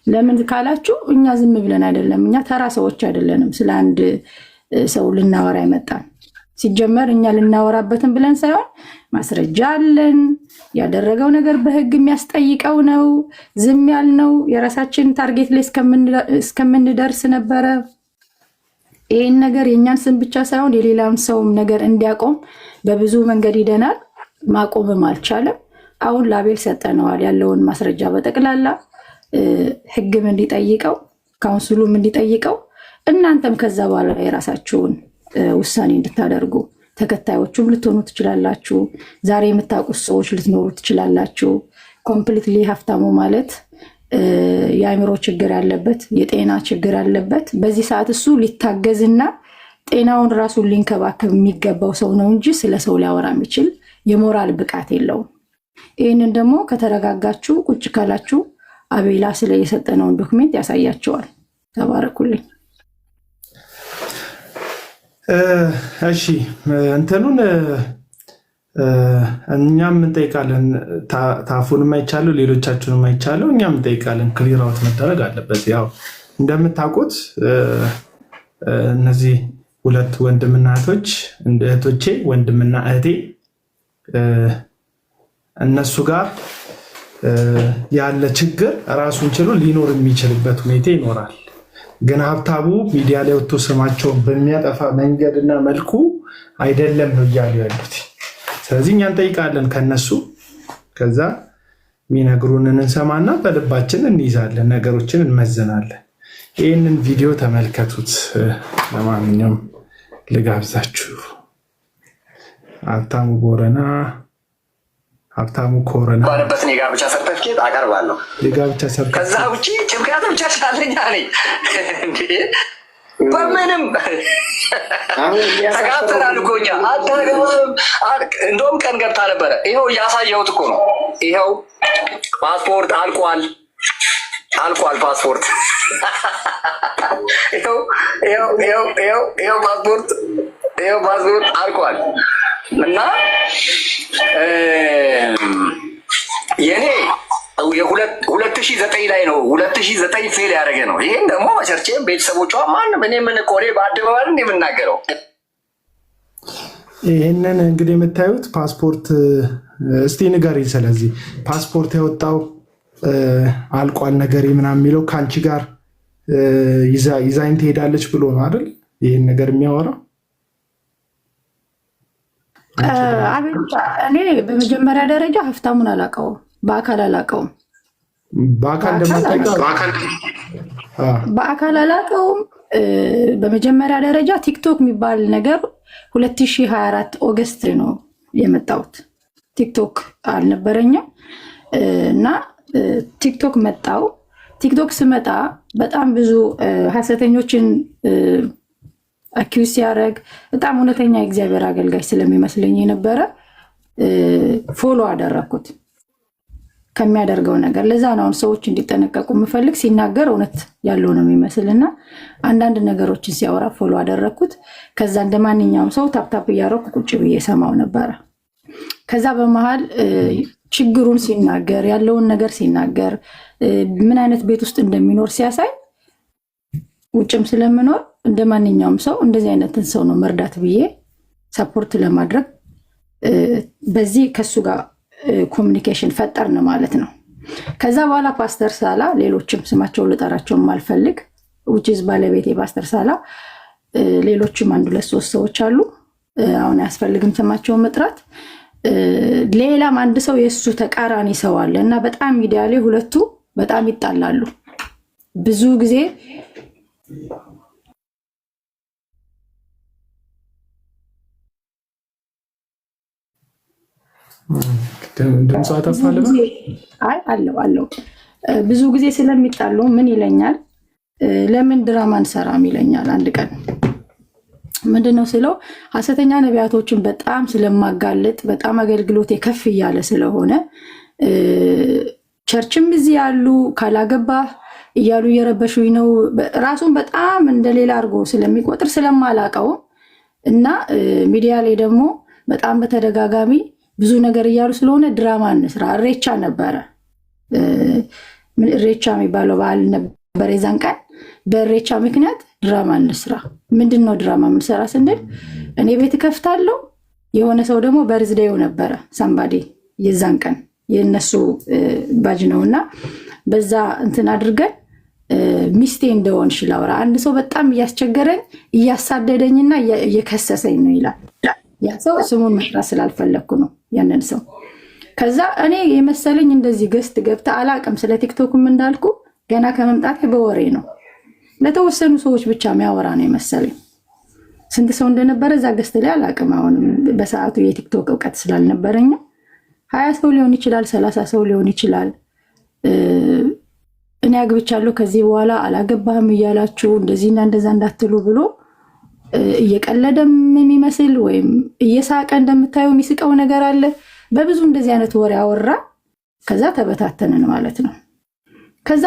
ለምን ካላችሁ እኛ ዝም ብለን አይደለም፣ እኛ ተራ ሰዎች አይደለንም። ስለ አንድ ሰው ልናወራ ይመጣል። ሲጀመር እኛ ልናወራበትን ብለን ሳይሆን ማስረጃ አለን። ያደረገው ነገር በህግ የሚያስጠይቀው ነው። ዝም ያልነው የራሳችን ታርጌት ላይ እስከምንደርስ ነበረ። ይህን ነገር የእኛን ስም ብቻ ሳይሆን የሌላም ሰውም ነገር እንዲያቆም በብዙ መንገድ ሂደናል። ማቆምም አልቻለም። አሁን ላቤል ሰጠነዋል ያለውን ማስረጃ በጠቅላላ ህግም እንዲጠይቀው ካውንስሉም እንዲጠይቀው እናንተም ከዛ በኋላ የራሳችሁን ውሳኔ እንድታደርጉ ተከታዮቹም ልትሆኑ ትችላላችሁ። ዛሬ የምታውቁት ሰዎች ልትኖሩ ትችላላችሁ። ኮምፕሊትሊ ሀብታሙ ማለት የአእምሮ ችግር ያለበት የጤና ችግር ያለበት በዚህ ሰዓት እሱ ሊታገዝና ጤናውን ራሱን ሊንከባከብ የሚገባው ሰው ነው እንጂ ስለ ሰው ሊያወራ የሚችል የሞራል ብቃት የለውም። ይህንን ደግሞ ከተረጋጋችሁ ቁጭ ካላችሁ አቤላ ስለ የሰጠነውን ዶክሜንት ያሳያቸዋል። ተባረኩልኝ። እሺ እንትኑን እኛም እንጠይቃለን። ታፉንም አይቻለሁ፣ ሌሎቻችሁንም አይቻለሁ። እኛም እንጠይቃለን። ክሊር አውት መደረግ አለበት። ያው እንደምታውቁት እነዚህ ሁለት ወንድምና እህቶች እህቶቼ ወንድምና እህቴ እነሱ ጋር ያለ ችግር ራሱን ችሎ ሊኖር የሚችልበት ሁኔታ ይኖራል። ግን ሀብታሙ ሚዲያ ላይ ወጥቶ ስማቸውን በሚያጠፋ መንገድና መልኩ አይደለም ነው እያሉ ያሉት። ስለዚህ እኛ እንጠይቃለን ከነሱ፣ ከዛ የሚነግሩንን እንሰማና በልባችን እንይዛለን፣ ነገሮችን እንመዝናለን። ይህንን ቪዲዮ ተመልከቱት። ለማንኛውም ልጋብዛችሁ። ሀብታሙ ኮረና ባለበትን የጋብቻ ሰርተፍኬት አቀርባለሁ። ከዛ ውጭ ጭምቅላት ብቻ ቻለኛ ነኝ በምንም ተጋብተናል እኮ እኛ። እንደውም ቀን ገብታ ነበረ። ይኸው እያሳየሁት እኮ ነው። ይኸው ፓስፖርት አልቋል ፓስፖርት ይኸው ፓስፖርት አልቋል። እና የኔ 2009 ላይ ነው 2009 ፌል ያደረገ ነው። ይሄን ደግሞ መቸርቼም ቤተሰቦቿ ማንም እኔ ምን ቆሬ በአደባባይ የምናገረው ይህንን እንግዲህ የምታዩት ፓስፖርት እስቲ ንገሪ። ስለዚህ ፓስፖርት ያወጣው አልቋል ነገሬ ምናምን የሚለው ከአንቺ ጋር ይዛኝ ትሄዳለች ብሎ ነው አይደል? ይህን ነገር የሚያወራው እኔ በመጀመሪያ ደረጃ ሀብታሙን አላውቀውም፣ በአካል አላውቀውም። በአካል አላውቀውም። በመጀመሪያ ደረጃ ቲክቶክ የሚባል ነገር 2024 ኦገስት ነው የመጣሁት። ቲክቶክ አልነበረኝም እና ቲክቶክ መጣው። ቲክቶክ ስመጣ በጣም ብዙ ሀሰተኞችን አኪውስ ሲያደርግ በጣም እውነተኛ የእግዚአብሔር አገልጋይ ስለሚመስለኝ የነበረ ፎሎ አደረግኩት ከሚያደርገው ነገር። ለዛ ነው አሁን ሰዎች እንዲጠነቀቁ የምፈልግ። ሲናገር እውነት ያለው ነው የሚመስል እና አንዳንድ ነገሮችን ሲያወራ ፎሎ አደረግኩት። ከዛ እንደ ማንኛውም ሰው ታፕታፕ እያደረኩ ቁጭ ብዬ ሰማው ነበረ። ከዛ በመሀል ችግሩን ሲናገር ያለውን ነገር ሲናገር ምን አይነት ቤት ውስጥ እንደሚኖር ሲያሳይ ውጭም ስለምኖር እንደ ማንኛውም ሰው እንደዚህ አይነትን ሰው ነው መርዳት ብዬ ሰፖርት ለማድረግ በዚህ ከሱ ጋር ኮሚኒኬሽን ፈጠርን ማለት ነው። ከዛ በኋላ ፓስተር ሳላ፣ ሌሎችም ስማቸውን ልጠራቸውን ማልፈልግ ውጭዝ ባለቤቴ ፓስተር ሳላ፣ ሌሎችም 1-2-3 ሰዎች አሉ። አሁን አያስፈልግም ስማቸውን መጥራት። ሌላም አንድ ሰው የእሱ ተቃራኒ ሰው አለ እና በጣም ሚዲያ ላይ ሁለቱ በጣም ይጣላሉ ብዙ ጊዜ። ድምፅ አጠፋለሁ። አለው ብዙ ጊዜ ስለሚጣሉ ምን ይለኛል፣ ለምን ድራማ እንሰራም ይለኛል። አንድ ቀን ምንድነው ስለው ሐሰተኛ ነቢያቶችን በጣም ስለማጋለጥ በጣም አገልግሎት ከፍ እያለ ስለሆነ ቸርችም እዚህ ያሉ ካላገባ እያሉ እየረበሹኝ ነው። ራሱን በጣም እንደሌላ አድርጎ ስለሚቆጥር ስለማላቀው እና ሚዲያ ላይ ደግሞ በጣም በተደጋጋሚ ብዙ ነገር እያሉ ስለሆነ ድራማ እንስራ። እሬቻ ነበረ፣ እሬቻ የሚባለው በዓል ነበር የዛን ቀን። በእሬቻ ምክንያት ድራማ እንስራ። ምንድን ነው ድራማ የምንሰራ ስንል እኔ ቤት ከፍታለሁ፣ የሆነ ሰው ደግሞ በርዝዴው ነበረ ሳምባዴ የዛን ቀን የነሱ ባጅ ነው እና በዛ እንትን አድርገን ሚስቴ እንደሆንሽ ላውራ፣ አንድ ሰው በጣም እያስቸገረኝ እያሳደደኝና እየከሰሰኝ ነው ይላል። ያ ሰው ስሙን መጥራት ስላልፈለግኩ ነው ያንን ሰው። ከዛ እኔ የመሰለኝ እንደዚህ ገስት ገብታ አላቅም፣ ስለ ቲክቶክም እንዳልኩ ገና ከመምጣቴ በወሬ ነው ለተወሰኑ ሰዎች ብቻ የሚያወራ ነው የመሰለኝ። ስንት ሰው እንደነበረ እዛ ገስት ላይ አላቅም። አሁንም በሰዓቱ የቲክቶክ እውቀት ስላልነበረኝ 20 ሰው ሊሆን ይችላል፣ 30 ሰው ሊሆን ይችላል። እኔ አግብቻለሁ ከዚህ በኋላ አላገባህም እያላችሁ እንደዚህና እንደዛ እንዳትሉ ብሎ እየቀለደም የሚመስል ወይም እየሳቀ እንደምታየው የሚስቀው ነገር አለ። በብዙ እንደዚህ አይነት ወሬ አወራ። ከዛ ተበታተንን ማለት ነው። ከዛ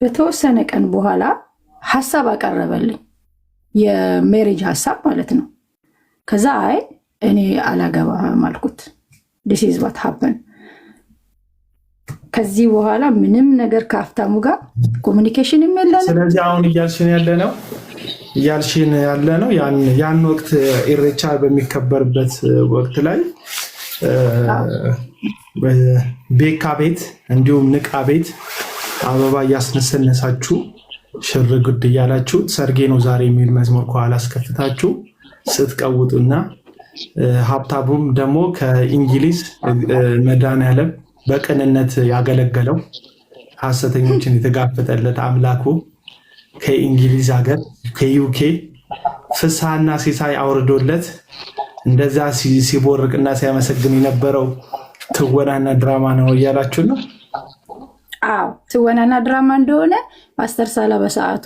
በተወሰነ ቀን በኋላ ሀሳብ አቀረበልኝ፣ የሜሬጅ ሀሳብ ማለት ነው። ከዛ አይ እኔ አላገባህም አልኩት። ዲስ ኢዝ ዋት ሃፕን። ከዚህ በኋላ ምንም ነገር ከሀብታሙ ጋር ኮሚኒኬሽን የለም። ስለዚህ አሁን እያልሽን ያለ ነው ያን ወቅት ኢሬቻ በሚከበርበት ወቅት ላይ ቤካ ቤት እንዲሁም ንቃ ቤት አበባ እያስነሰነሳችሁ ሽር ጉድ እያላችሁ ሰርጌ ነው ዛሬ የሚል መዝሙር ከኋላ አስከፍታችሁ ስትቀውጡና ሀብታሙም ደግሞ ከእንግሊዝ መድኃኒዓለም በቅንነት ያገለገለው ሐሰተኞችን የተጋፈጠለት አምላኩ ከእንግሊዝ ሀገር ከዩኬ ፍስሐና ሲሳይ አውርዶለት እንደዛ ሲቦርቅና ሲያመሰግን የነበረው ትወናና ድራማ ነው እያላችሁ ነው? አዎ ትወናና ድራማ እንደሆነ ፓስተር ሳላ በሰዓቱ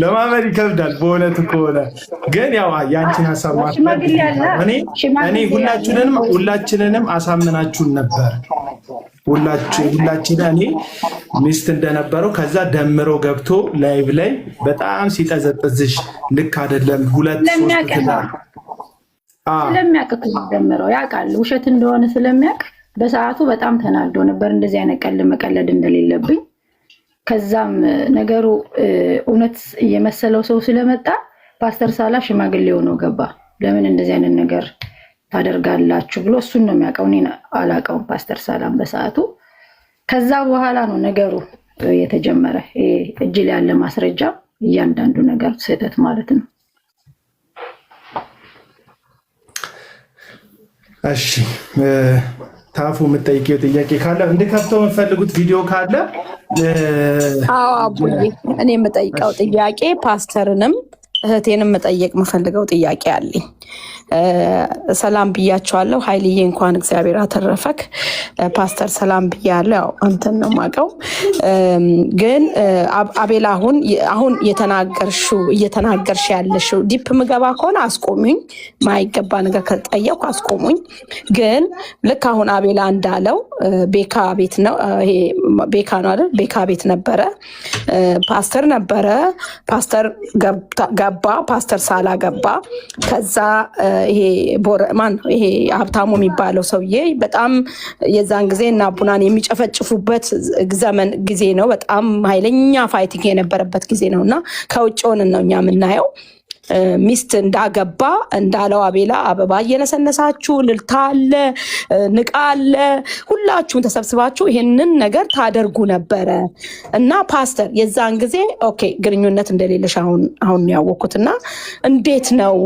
ለማመን ይከብዳል። በእውነቱ ከሆነ ግን ያው ያንቺን ሀሳብ እኔ ሁላችንንም አሳምናችሁን ነበር። ሁላችን እኔ ሚስት እንደነበረው ከዛ ደምሮ ገብቶ ላይቭ ላይ በጣም ሲጠዘጥዝሽ ልክ አይደለም ሁለት ሶስት ስለሚያውቅ ደምረው ያውቃል ውሸት እንደሆነ ስለሚያውቅ በሰዓቱ በጣም ተናዶ ነበር። እንደዚህ አይነት ቀልድ መቀለድ እንደሌለብኝ ከዛም ነገሩ እውነት የመሰለው ሰው ስለመጣ ፓስተር ሳላ ሽማግሌው ነው ገባ። ለምን እንደዚህ አይነት ነገር ታደርጋላችሁ ብሎ እሱን ነው የሚያውቀው፣ እኔ አላውቀውም ፓስተር ሳላም በሰዓቱ። ከዛ በኋላ ነው ነገሩ የተጀመረ። እጅ ላይ ያለ ማስረጃ እያንዳንዱ ነገር ስህተት ማለት ነው። እሺ ታፉ የምጠይቂው ጥያቄ ካለ እንድከፍተው የምፈልጉት ቪዲዮ ካለ? አዎ አቡዬ፣ እኔ የምጠይቀው ጥያቄ ፓስተርንም እህቴንም መጠየቅ የምፈልገው ጥያቄ አለኝ። ሰላም ብያቸዋለሁ። ኃይልዬ እንኳን እግዚአብሔር አተረፈክ። ፓስተር ሰላም ብያለሁ። ያው አንተን ነው የማውቀው። ግን አቤላ አሁን እየተናገርሽ ያለሽው ዲፕ ምገባ ከሆነ አስቆሙኝ። ማይገባ ነገር ከጠየቁ አስቆሙኝ። ግን ልክ አሁን አቤላ እንዳለው ቤካ ቤት ነው፣ ይሄ ቤካ ነው አይደል? ቤካ ቤት ነበረ፣ ፓስተር ነበረ፣ ፓስተር ገባ፣ ፓስተር ሳላ ገባ። ከዛ ይሄ ሀብታሙ የሚባለው ሰውዬ በጣም የዛን ጊዜ እና ቡናን የሚጨፈጭፉበት ዘመን ጊዜ ነው። በጣም ኃይለኛ ፋይቲንግ የነበረበት ጊዜ ነው እና ከውጭ ሆነን ነው እኛ የምናየው። ሚስት እንዳገባ እንዳለው አቤላ አበባ እየነሰነሳችሁ ልልታ አለ፣ ንቃ አለ፣ ሁላችሁም ተሰብስባችሁ ይሄንን ነገር ታደርጉ ነበረ እና ፓስተር የዛን ጊዜ ኦኬ ግንኙነት እንደሌለሽ አሁን ያወቅኩትና እንዴት ነው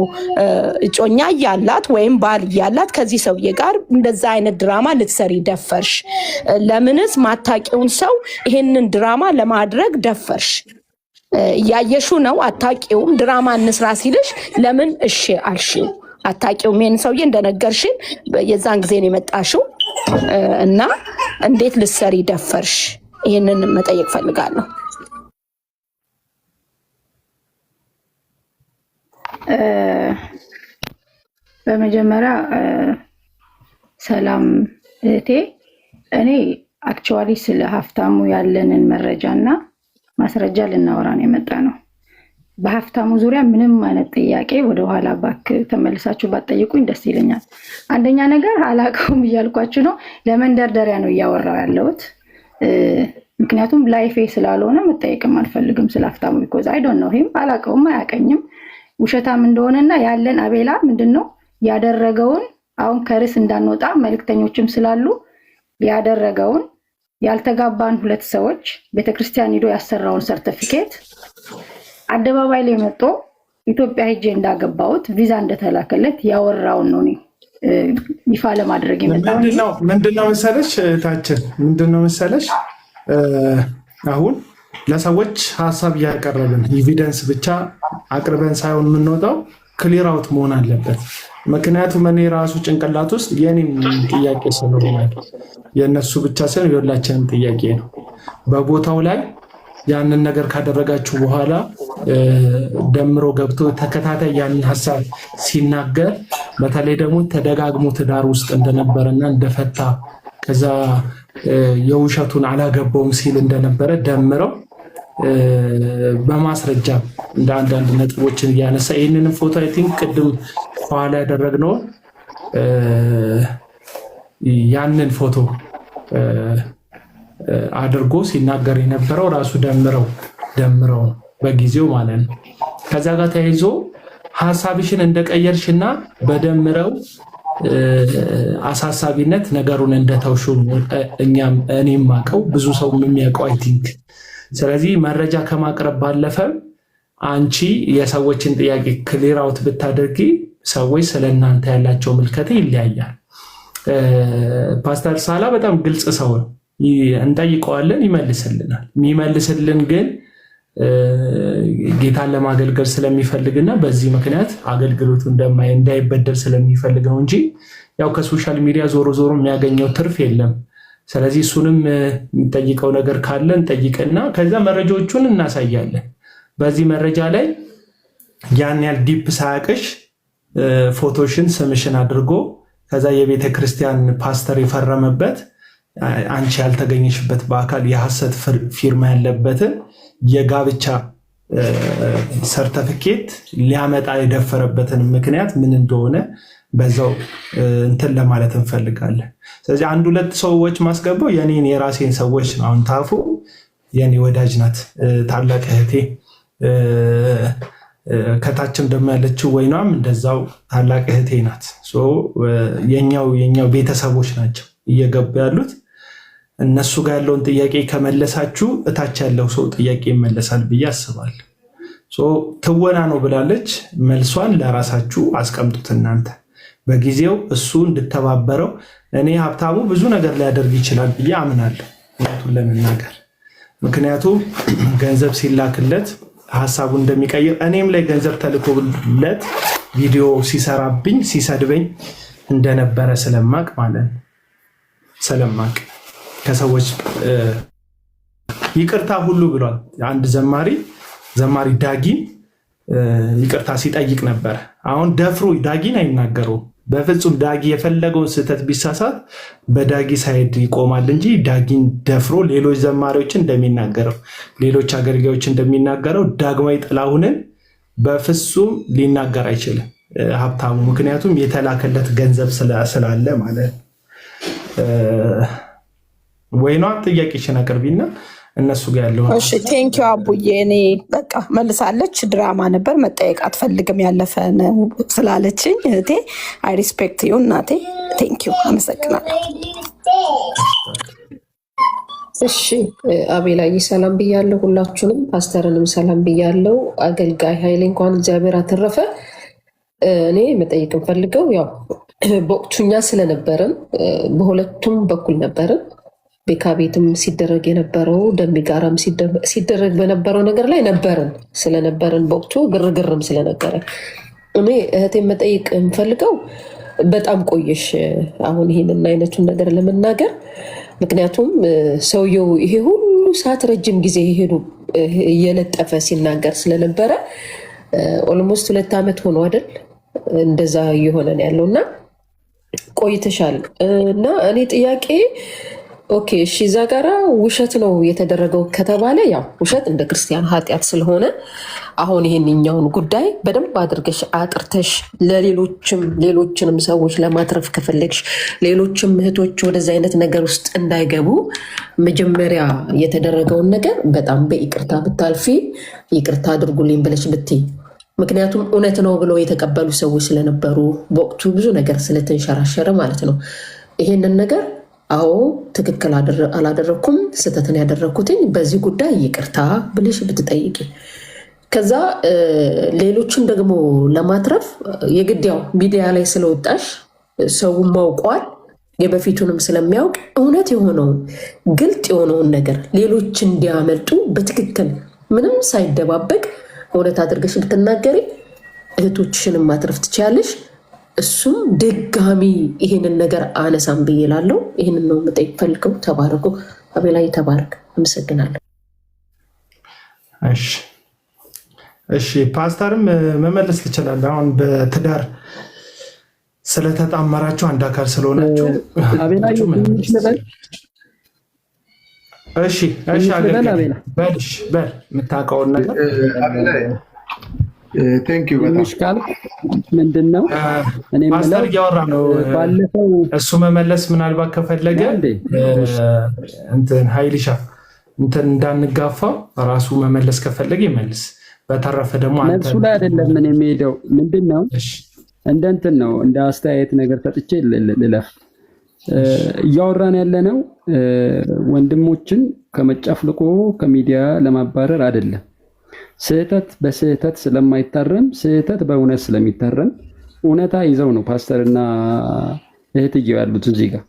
እጮኛ እያላት ወይም ባል እያላት ከዚህ ሰውዬ ጋር እንደዛ አይነት ድራማ ልትሰሪ ደፈርሽ? ለምንስ ማታቂውን ሰው ይሄንን ድራማ ለማድረግ ደፈርሽ? እያየሹ ነው፣ አታቂውም። ድራማ እንስራ ሲልሽ ለምን እሺ አልሽው? አታቂውም። ይሄን ሰውዬ እንደነገርሽን የዛን ጊዜ ነው የመጣሽው እና እንዴት ልትሰሪ ደፈርሽ? ይሄንን መጠየቅ ፈልጋለሁ። በመጀመሪያ ሰላም እህቴ፣ እኔ አክቹዋሊ ስለ ሀብታሙ ያለንን መረጃና ማስረጃ ልናወራ ነው የመጣ ነው። በሀብታሙ ዙሪያ ምንም አይነት ጥያቄ ወደኋላ ባክ ተመልሳችሁ ባትጠይቁኝ ደስ ይለኛል። አንደኛ ነገር አላውቀውም እያልኳችሁ ነው፣ ለመንደርደሪያ ነው እያወራው ያለሁት። ምክንያቱም ላይፌ ስላልሆነ መጠየቅም አልፈልግም ስለ ሀብታሙ። ቢኮዝ አይ ዶንት ኖ ሂም፣ አላውቀውም፣ አያውቀኝም። ውሸታም እንደሆነና ያለን አቤላ ምንድነው ያደረገውን አሁን ከርስ እንዳንወጣ መልእክተኞችም ስላሉ ያደረገውን ያልተጋባን ሁለት ሰዎች ቤተክርስቲያን ሄዶ ያሰራውን ሰርቲፊኬት አደባባይ ላይ መጥቶ ኢትዮጵያ ሄጄ እንዳገባሁት ቪዛ እንደተላከለት ያወራውን ነው ይፋ ለማድረግ የመጣው። ምንድነው መሰለሽ ታችን ምንድነው መሰለሽ አሁን ለሰዎች ሀሳብ እያቀረብን ኤቪደንስ ብቻ አቅርበን ሳይሆን የምንወጣው ክሊር አውት መሆን አለበት። ምክንያቱም እኔ ራሱ ጭንቅላት ውስጥ የኔም ጥያቄ ስለሆነ የእነሱ ብቻ ሳይሆን የሁላችንም ጥያቄ ነው። በቦታው ላይ ያንን ነገር ካደረጋችሁ በኋላ ደምሮ ገብቶ ተከታታይ ያንን ሀሳብ ሲናገር በተለይ ደግሞ ተደጋግሞ ትዳር ውስጥ እንደነበረና እንደፈታ ከዛ የውሸቱን አላገባውም ሲል እንደነበረ ደምረው በማስረጃ እንደ አንዳንድ ነጥቦችን እያነሳ ይህንንም ፎቶ አይ ቲንክ ቅድም በኋላ ያደረግነውን ያንን ፎቶ አድርጎ ሲናገር የነበረው ራሱ ደምረው በጊዜው ማለት ነው። ከዛ ጋር ተያይዞ ሀሳብሽን እንደቀየርሽና በደምረው አሳሳቢነት ነገሩን እንደተውሹ እኔም ማቀው ብዙ ሰው የሚያውቀው አይ ቲንክ። ስለዚህ መረጃ ከማቅረብ ባለፈ አንቺ የሰዎችን ጥያቄ ክሊር አውት ብታደርጊ ሰዎች ስለእናንተ ያላቸው ምልከታ ይለያያል። ፓስተር ሳላ በጣም ግልጽ ሰው ነው። እንጠይቀዋለን፣ ይመልስልናል። የሚመልስልን ግን ጌታን ለማገልገል ስለሚፈልግና በዚህ ምክንያት አገልግሎቱ እንዳይበደል ስለሚፈልግ ነው እንጂ ያው ከሶሻል ሚዲያ ዞሮ የሚያገኘው ትርፍ የለም። ስለዚህ እሱንም የሚጠይቀው ነገር ካለ እንጠይቅና ከዛ መረጃዎቹን እናሳያለን። በዚህ መረጃ ላይ ያን ያህል ዲፕ ሳያቅሽ ፎቶሽን ስምሽን አድርጎ ከዛ የቤተ ክርስቲያን ፓስተር የፈረመበት አንቺ ያልተገኘሽበት በአካል የሐሰት ፊርማ ያለበትን የጋብቻ ሰርተፊኬት ሊያመጣ የደፈረበትን ምክንያት ምን እንደሆነ በዛው እንትን ለማለት እንፈልጋለን። ስለዚህ አንድ ሁለት ሰዎች ማስገባው የራሴን ሰዎች ነው። አሁን ታፉ የኔ ወዳጅ ናት፣ ታላቅ እህቴ። ከታችም ደግሞ ያለችው ወይኗም እንደዛው ታላቅ እህቴ ናት። የኛው ቤተሰቦች ናቸው እየገቡ ያሉት። እነሱ ጋር ያለውን ጥያቄ ከመለሳችሁ እታች ያለው ሰው ጥያቄ ይመለሳል ብዬ አስባለሁ። ትወና ነው ብላለች። መልሷን ለራሳችሁ አስቀምጡት እናንተ። በጊዜው እሱ እንድተባበረው እኔ ሀብታሙ ብዙ ነገር ሊያደርግ ይችላል ብዬ አምናለሁ፣ እውነቱን ለመናገር። ምክንያቱም ገንዘብ ሲላክለት ሀሳቡ እንደሚቀይር እኔም ላይ ገንዘብ ተልኮለት ቪዲዮ ሲሰራብኝ ሲሰድበኝ እንደነበረ ስለማቅ ማለት ነው። ስለማቅ ከሰዎች ይቅርታ ሁሉ ብሏል። አንድ ዘማሪ ዳጊን ይቅርታ ሲጠይቅ ነበር። አሁን ደፍሮ ዳጊን አይናገረውም በፍጹም። ዳጊ የፈለገውን ስህተት ቢሳሳት በዳጊ ሳይድ ይቆማል እንጂ ዳጊን ደፍሮ ሌሎች ዘማሪዎችን እንደሚናገረው ሌሎች አገልጋዮች እንደሚናገረው ዳግማዊ ጥላሁንን በፍጹም ሊናገር አይችልም ሀብታሙ። ምክንያቱም የተላከለት ገንዘብ ስላለ ማለት ነው። ወይኗ ጥያቄሽን አቅርቢና እነሱ ጋር ያለው። እሺ ቴንኪው አቡዬ። እኔ በቃ መልሳለች። ድራማ ነበር መጠየቅ አትፈልግም ያለፈ ነው ስላለችኝ እህቴ አይ ሪስፔክት ዩ እናቴ። ቴንኪው አመሰግናለሁ። እሺ አቤላዬ ሰላም ብያለሁ፣ ሁላችሁንም ፓስተርንም ሰላም ብያለሁ። አገልጋይ ኃይሌ እንኳን እግዚአብሔር አተረፈ። እኔ መጠየቅ ፈልገው ያው በወቅቱኛ ስለነበረን በሁለቱም በኩል ነበርን። ቤካ ቤትም ሲደረግ የነበረው ደሚጋራም ሲደረግ በነበረው ነገር ላይ ስለነበረን በወቅቱ ግርግርም ስለነበረ እኔ እህቴን መጠየቅ የምፈልገው በጣም ቆየሽ አሁን ይህንን አይነቱን ነገር ለመናገር። ምክንያቱም ሰውየው ይሄ ሁሉ ሰዓት ረጅም ጊዜ ሄዱ እየለጠፈ ሲናገር ስለነበረ ኦልሞስት 2 ዓመት ሆኖ አይደል እንደዛ እየሆነ ነው ያለው እና ቆይተሻል። እና እኔ ጥያቄ ኦኬ እሺ እዛ ጋራ ውሸት ነው የተደረገው ከተባለ ያው ውሸት እንደ ክርስቲያን ኃጢአት ስለሆነ አሁን ይሄንኛውን ጉዳይ በደንብ አድርገሽ አጥርተሽ ሌሎችንም ሰዎች ለማትረፍ ከፈለግሽ ሌሎችም እህቶች ወደዚ አይነት ነገር ውስጥ እንዳይገቡ መጀመሪያ የተደረገውን ነገር በጣም በይቅርታ ብታልፊ ይቅርታ አድርጉልኝ ብለሽ ብትይ፣ ምክንያቱም እውነት ነው ብለው የተቀበሉ ሰዎች ስለነበሩ በወቅቱ ብዙ ነገር ስለተንሸራሸረ ማለት ነው። ይሄንን ነገር አዎ ትክክል አላደረኩም፣ ስህተትን ያደረኩትኝ በዚህ ጉዳይ ይቅርታ ብለሽ ብትጠይቂ፣ ከዛ ሌሎችን ደግሞ ለማትረፍ የግድ ያው ሚዲያ ላይ ስለወጣሽ ሰውም ማውቋል የበፊቱንም ስለሚያውቅ እውነት የሆነውን ግልጥ የሆነውን ነገር ሌሎች እንዲያመልጡ በትክክል ምንም ሳይደባበቅ እውነት አድርገሽ ብትናገሪ እህቶችሽንም ማትረፍ ትችያለሽ። እሱም ድጋሚ ይሄንን ነገር አነሳም ብዬ እላለሁ። ይሄንን ነው መጠየቅ ፈልገው። ተባረኩ። አቤላይ ተባረክ። አመሰግናለሁ። እሺ ፓስተርም መመለስ ትችላለህ። አሁን በትዳር ስለተጣመራችሁ አንድ አካል ስለሆናችሁ እሺ እሺ፣ አገልግል በልሽ በል የምታውቀውን ነገር ትንሽ ቃል ምንድን ነው? እኔ ፓስተር እያወራ ነው። ባለፈው እሱ መመለስ ምናልባት ከፈለገ እንትን ኃይልሻ እንትን እንዳንጋፋው ራሱ መመለስ ከፈለገ ይመልስ። በተረፈ ደግሞ መልሱ ላይ አይደለም ምን የሚሄደው ምንድን ነው? እንደ እንትን ነው እንደ አስተያየት ነገር ሰጥቼ ልለፍ። እያወራን ያለነው ወንድሞችን ከመጫፍልቆ ከሚዲያ ለማባረር አይደለም። ስህተት በስህተት ስለማይታረም ስህተት በእውነት ስለሚታረም እውነታ ይዘው ነው ፓስተርና እህትየው ያሉት እዚህ ጋር።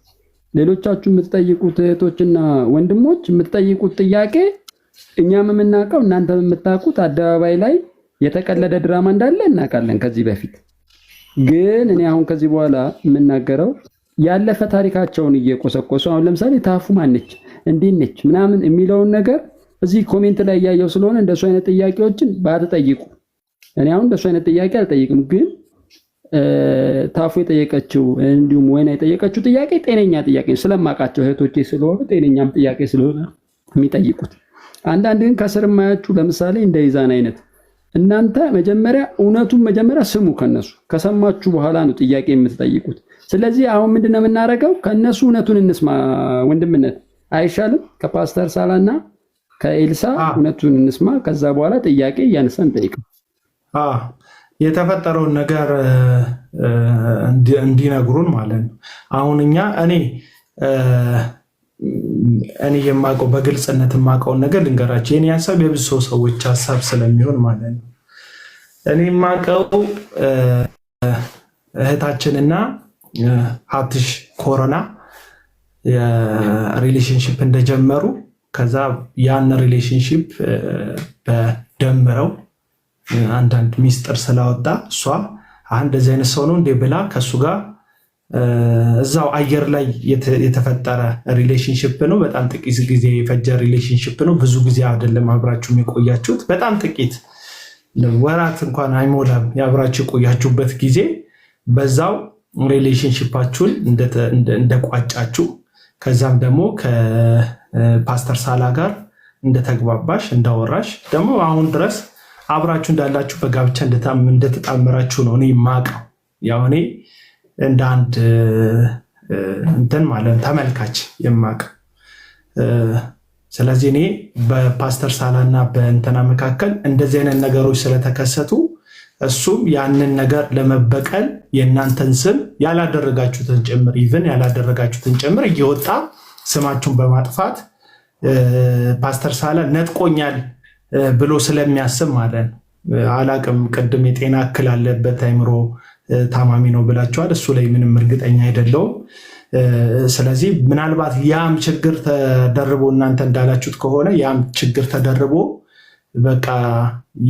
ሌሎቻችሁ የምትጠይቁት እህቶችና ወንድሞች የምትጠይቁት ጥያቄ እኛም የምናውቀው እናንተም የምታውቁት አደባባይ ላይ የተቀለደ ድራማ እንዳለ እናውቃለን ከዚህ በፊት። ግን እኔ አሁን ከዚህ በኋላ የምናገረው ያለፈ ታሪካቸውን እየቆሰቆሱ አሁን ለምሳሌ ታፉ ማነች እንዴት ነች ምናምን የሚለውን ነገር እዚህ ኮሜንት ላይ እያየው ስለሆነ እንደሱ አይነት ጥያቄዎችን ባትጠይቁ። እኔ አሁን እንደሱ አይነት ጥያቄ አልጠይቅም። ግን ታፉ የጠየቀችው እንዲሁም ወይና የጠየቀችው ጥያቄ ጤነኛ ጥያቄ ስለማውቃቸው እህቶቼ ስለሆኑ ጤነኛም ጥያቄ ስለሆነ የሚጠይቁት። አንዳንድ ግን ከስር የማያችሁ ለምሳሌ እንደ ይዛን አይነት እናንተ መጀመሪያ እውነቱን መጀመሪያ ስሙ ከነሱ ከሰማችሁ በኋላ ነው ጥያቄ የምትጠይቁት። ስለዚህ አሁን ምንድነው የምናደርገው? ከነሱ እውነቱን እንስማ። ወንድምነት አይሻልም? ከፓስተር ሳላና ከኤልሳ እውነቱን እንስማ። ከዛ በኋላ ጥያቄ እያነሳን እንጠይቅ። የተፈጠረውን ነገር እንዲነግሩን ማለት ነው። አሁን እኔ የማውቀው በግልጽነት የማውቀውን ነገር ልንገራቸው። የኔ ሀሳብ የብዙ ሰዎች ሀሳብ ስለሚሆን ማለት ነው። እኔ የማውቀው እህታችንና ሀብትሽ ኮሮና ሪሌሽንሽፕ እንደጀመሩ ከዛ ያን ሪሌሽንሽፕ በደምረው አንዳንድ ሚስጥር ስላወጣ እሷ እንደዚህ አይነት ሰው ነው እንዴ ብላ ከሱ ጋር እዛው አየር ላይ የተፈጠረ ሪሌሽንሽፕ ነው። በጣም ጥቂት ጊዜ የፈጀ ሪሌሽንሽፕ ነው። ብዙ ጊዜ አይደለም አብራችሁም የቆያችሁት፣ በጣም ጥቂት ወራት እንኳን አይሞላም የአብራችሁ የቆያችሁበት ጊዜ። በዛው ሪሌሽንሽፓችሁን እንደቋጫችሁ ከዛም ደግሞ ከፓስተር ሳላ ጋር እንደተግባባሽ እንዳወራሽ ደግሞ አሁን ድረስ አብራችሁ እንዳላችሁ በጋብቻ እንደተጣመራችሁ ነው እኔ የማውቀው። ያው እኔ እንደ አንድ እንትን ማለት ተመልካች የማውቀው። ስለዚህ እኔ በፓስተር ሳላና በእንትና መካከል እንደዚህ አይነት ነገሮች ስለተከሰቱ እሱም ያንን ነገር ለመበቀል የእናንተን ስም ያላደረጋችሁትን ጭምር ኢቭን ያላደረጋችሁትን ጭምር እየወጣ ስማችሁን በማጥፋት ፓስተር ሳላ ነጥቆኛል ብሎ ስለሚያስብ ማለት ነው። አላቅም ቅድም የጤና እክል አለበት አይምሮ ታማሚ ነው ብላችኋል። እሱ ላይ ምንም እርግጠኛ አይደለሁም። ስለዚህ ምናልባት ያም ችግር ተደርቦ እናንተ እንዳላችሁት ከሆነ ያም ችግር ተደርቦ በቃ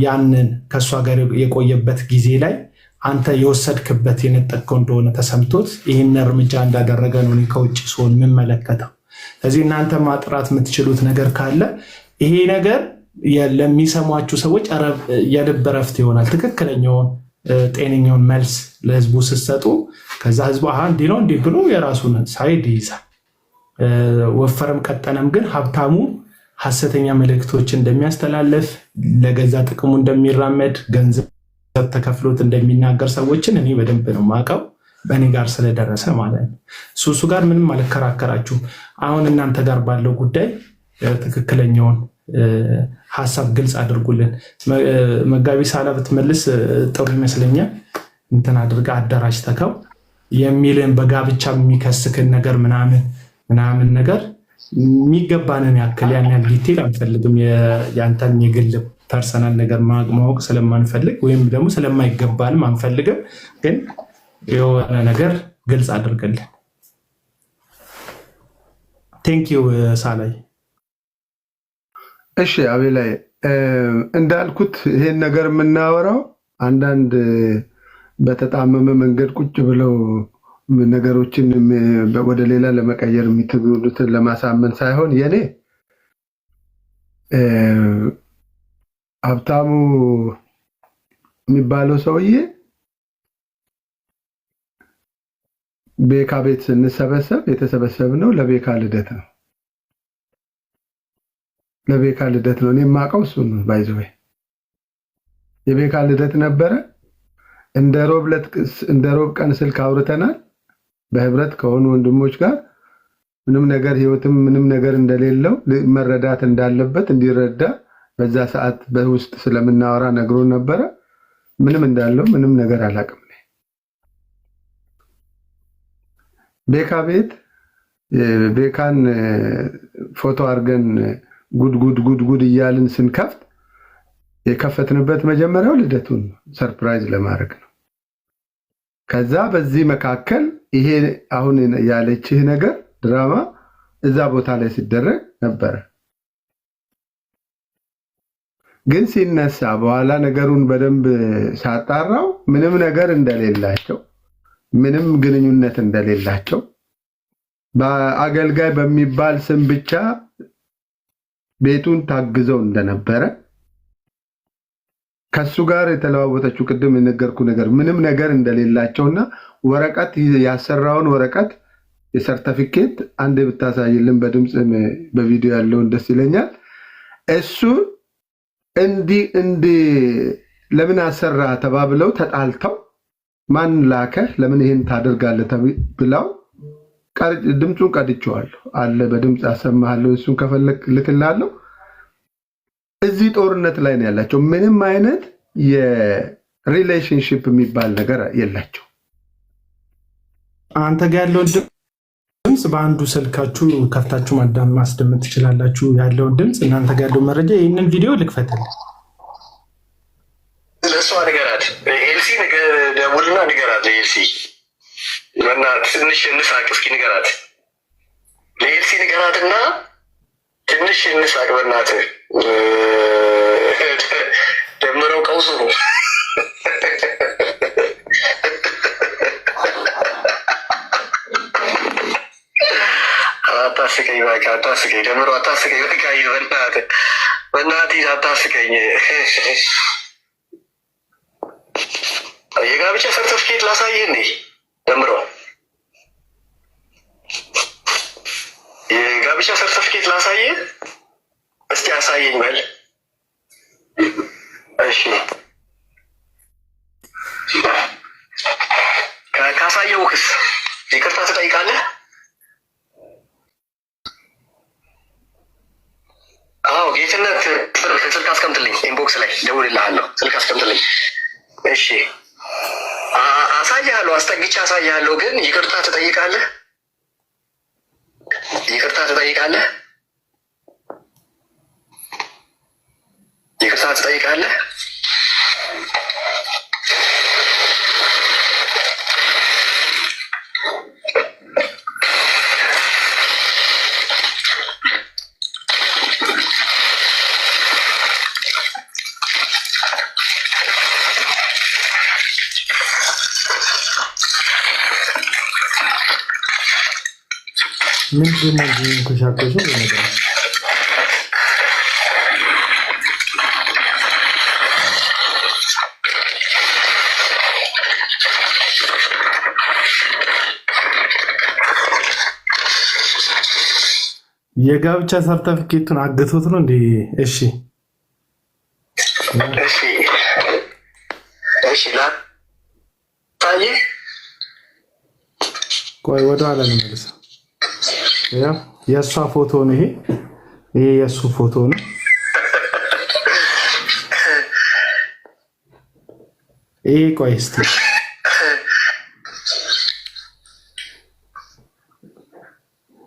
ያንን ከእሷ ጋር የቆየበት ጊዜ ላይ አንተ የወሰድክበት የነጠቅከው እንደሆነ ተሰምቶት ይህን እርምጃ እንዳደረገ ነው ከውጭ ሲሆን የምመለከተው። ስለዚህ እናንተ ማጥራት የምትችሉት ነገር ካለ ይሄ ነገር ለሚሰሟችሁ ሰዎች የልብ እረፍት ይሆናል። ትክክለኛውን ጤነኛውን መልስ ለህዝቡ ስትሰጡ ከዛ ህዝቡ እንዲህ ነው እንዲህ ብሎ የራሱን ሳይድ ይይዛል። ወፈረም ቀጠነም ግን ሀብታሙ ሐሰተኛ መልእክቶች እንደሚያስተላልፍ ለገዛ ጥቅሙ እንደሚራመድ ገንዘብ ተከፍሎት እንደሚናገር ሰዎችን እኔ በደንብ ነው የማውቀው፣ በእኔ ጋር ስለደረሰ ማለት ነው። እሱ ጋር ምንም አልከራከራችሁም። አሁን እናንተ ጋር ባለው ጉዳይ ትክክለኛውን ሀሳብ ግልጽ አድርጉልን። መጋቢ ሳላ ብትመልስ ጥሩ ይመስለኛል። እንትን አድርጋ አዳራሽ ተከው የሚልን በጋብቻ የሚከስክን ነገር ምናምን ነገር የሚገባንን ያክል ያን ያህል ዲቴል አንፈልግም። የአንተን የግል ፐርሰናል ነገር ማወቅ ስለማንፈልግ ወይም ደግሞ ስለማይገባንም አንፈልግም። ግን የሆነ ነገር ግልጽ አድርግልን። ቴንኪው ሳላይ። እሺ አቤላይ፣ እንዳልኩት ይሄን ነገር የምናወራው አንዳንድ በተጣመመ መንገድ ቁጭ ብለው ነገሮችን ወደ ሌላ ለመቀየር የሚትሉትን ለማሳመን ሳይሆን የኔ ሀብታሙ የሚባለው ሰውዬ ቤካ ቤት ስንሰበሰብ የተሰበሰብነው ለቤካ ልደት ነው። ለቤካ ልደት ነው። እኔ የማውቀው እሱን ነው። ባይዘው የቤካ ልደት ነበረ። እንደ ሮብ ቀን ስልክ አውርተናል በህብረት ከሆኑ ወንድሞች ጋር ምንም ነገር ህይወትም ምንም ነገር እንደሌለው መረዳት እንዳለበት እንዲረዳ በዛ ሰዓት በውስጥ ስለምናወራ ነግሮን ነበረ። ምንም እንዳለው ምንም ነገር አላውቅም። ቤካ ቤት ቤካን ፎቶ አድርገን ጉድ እያልን ስንከፍት የከፈትንበት መጀመሪያው ልደቱን ሰርፕራይዝ ለማድረግ ነው። ከዛ በዚህ መካከል ይሄ አሁን ያለችህ ነገር ድራማ እዛ ቦታ ላይ ሲደረግ ነበረ። ግን ሲነሳ በኋላ ነገሩን በደንብ ሳጣራው ምንም ነገር እንደሌላቸው ምንም ግንኙነት እንደሌላቸው በአገልጋይ በሚባል ስም ብቻ ቤቱን ታግዘው እንደነበረ ከሱ ጋር የተለዋወጠችው ቅድም የነገርኩ ነገር ምንም ነገር እንደሌላቸውና ወረቀት ያሰራውን ወረቀት የሰርቲፊኬት አንድ ብታሳይልን በድምጽ በቪዲዮ ያለውን ደስ ይለኛል። እሱ እንዲ ለምን አሰራ ተባብለው ተጣልተው ማን ላከ ለምን ይሄን ታደርጋለህ ብለው ድምጹን ቀድቼዋለሁ አለ በድምጽ አሰማሃለሁ። እሱን ከፈለክ ልክልሃለሁ። እዚህ ጦርነት ላይ ነው ያላቸው። ምንም አይነት የሪሌሽንሺፕ የሚባል ነገር የላቸው። አንተ ጋር ያለውን ድምጽ በአንዱ ስልካችሁ ከፍታችሁ ማስደመጥ ትችላላችሁ። ያለውን ድምጽ እናንተ ጋር ያለው መረጃ ይህንን ቪዲዮ ልክፈትልህ። ለእሷ ንገራት፣ ኤልሲ ደውልና ንገራት። ለኤልሲ በእናትህ ትንሽ እንሳቅ እስኪ ንገራት። ለኤልሲ ንገራትና ትንሽ እንሳቅ በእናትህ። ደምረው ቀውሱ ነው። አታስቀኝ እባክህ፣ አታስቀኝ። ደምሮ አታስቀኝ። በእናትህ አታስቀኝ። የጋብቻ ሰርተፍኬት ላሳይህ እንዴ? ደምሮ የጋብቻ ሰርተፍኬት ላሳይህ እስቲ አሳየኝ በል። እሺ ካሳየውክስ ይቅርታ ትጠይቃለህ? አዎ ጌትነት ስልክ አስቀምጥልኝ፣ ኢንቦክስ ላይ ደውልልሃለሁ። ስልክ አስቀምጥልኝ። እሺ አሳያለሁ፣ አስጠግቼ አሳያለሁ። ግን ይቅርታ ትጠይቃለህ? ይቅርታ ትጠይቃለህ? ይቅርታ ትጠይቃለህ? ምንድን ነው ኩሻኮሹ ነገር የጋብቻ ሰርተፊኬቱን አግቶት ነው እንዴ? እሺ እሺ እሺ ላታየ ቆይ ወደ ኋላ ልመልስ። የእሷ ፎቶ ነው ይሄ የእሱ ፎቶ ነው። ይሄ ቆይ እስቲ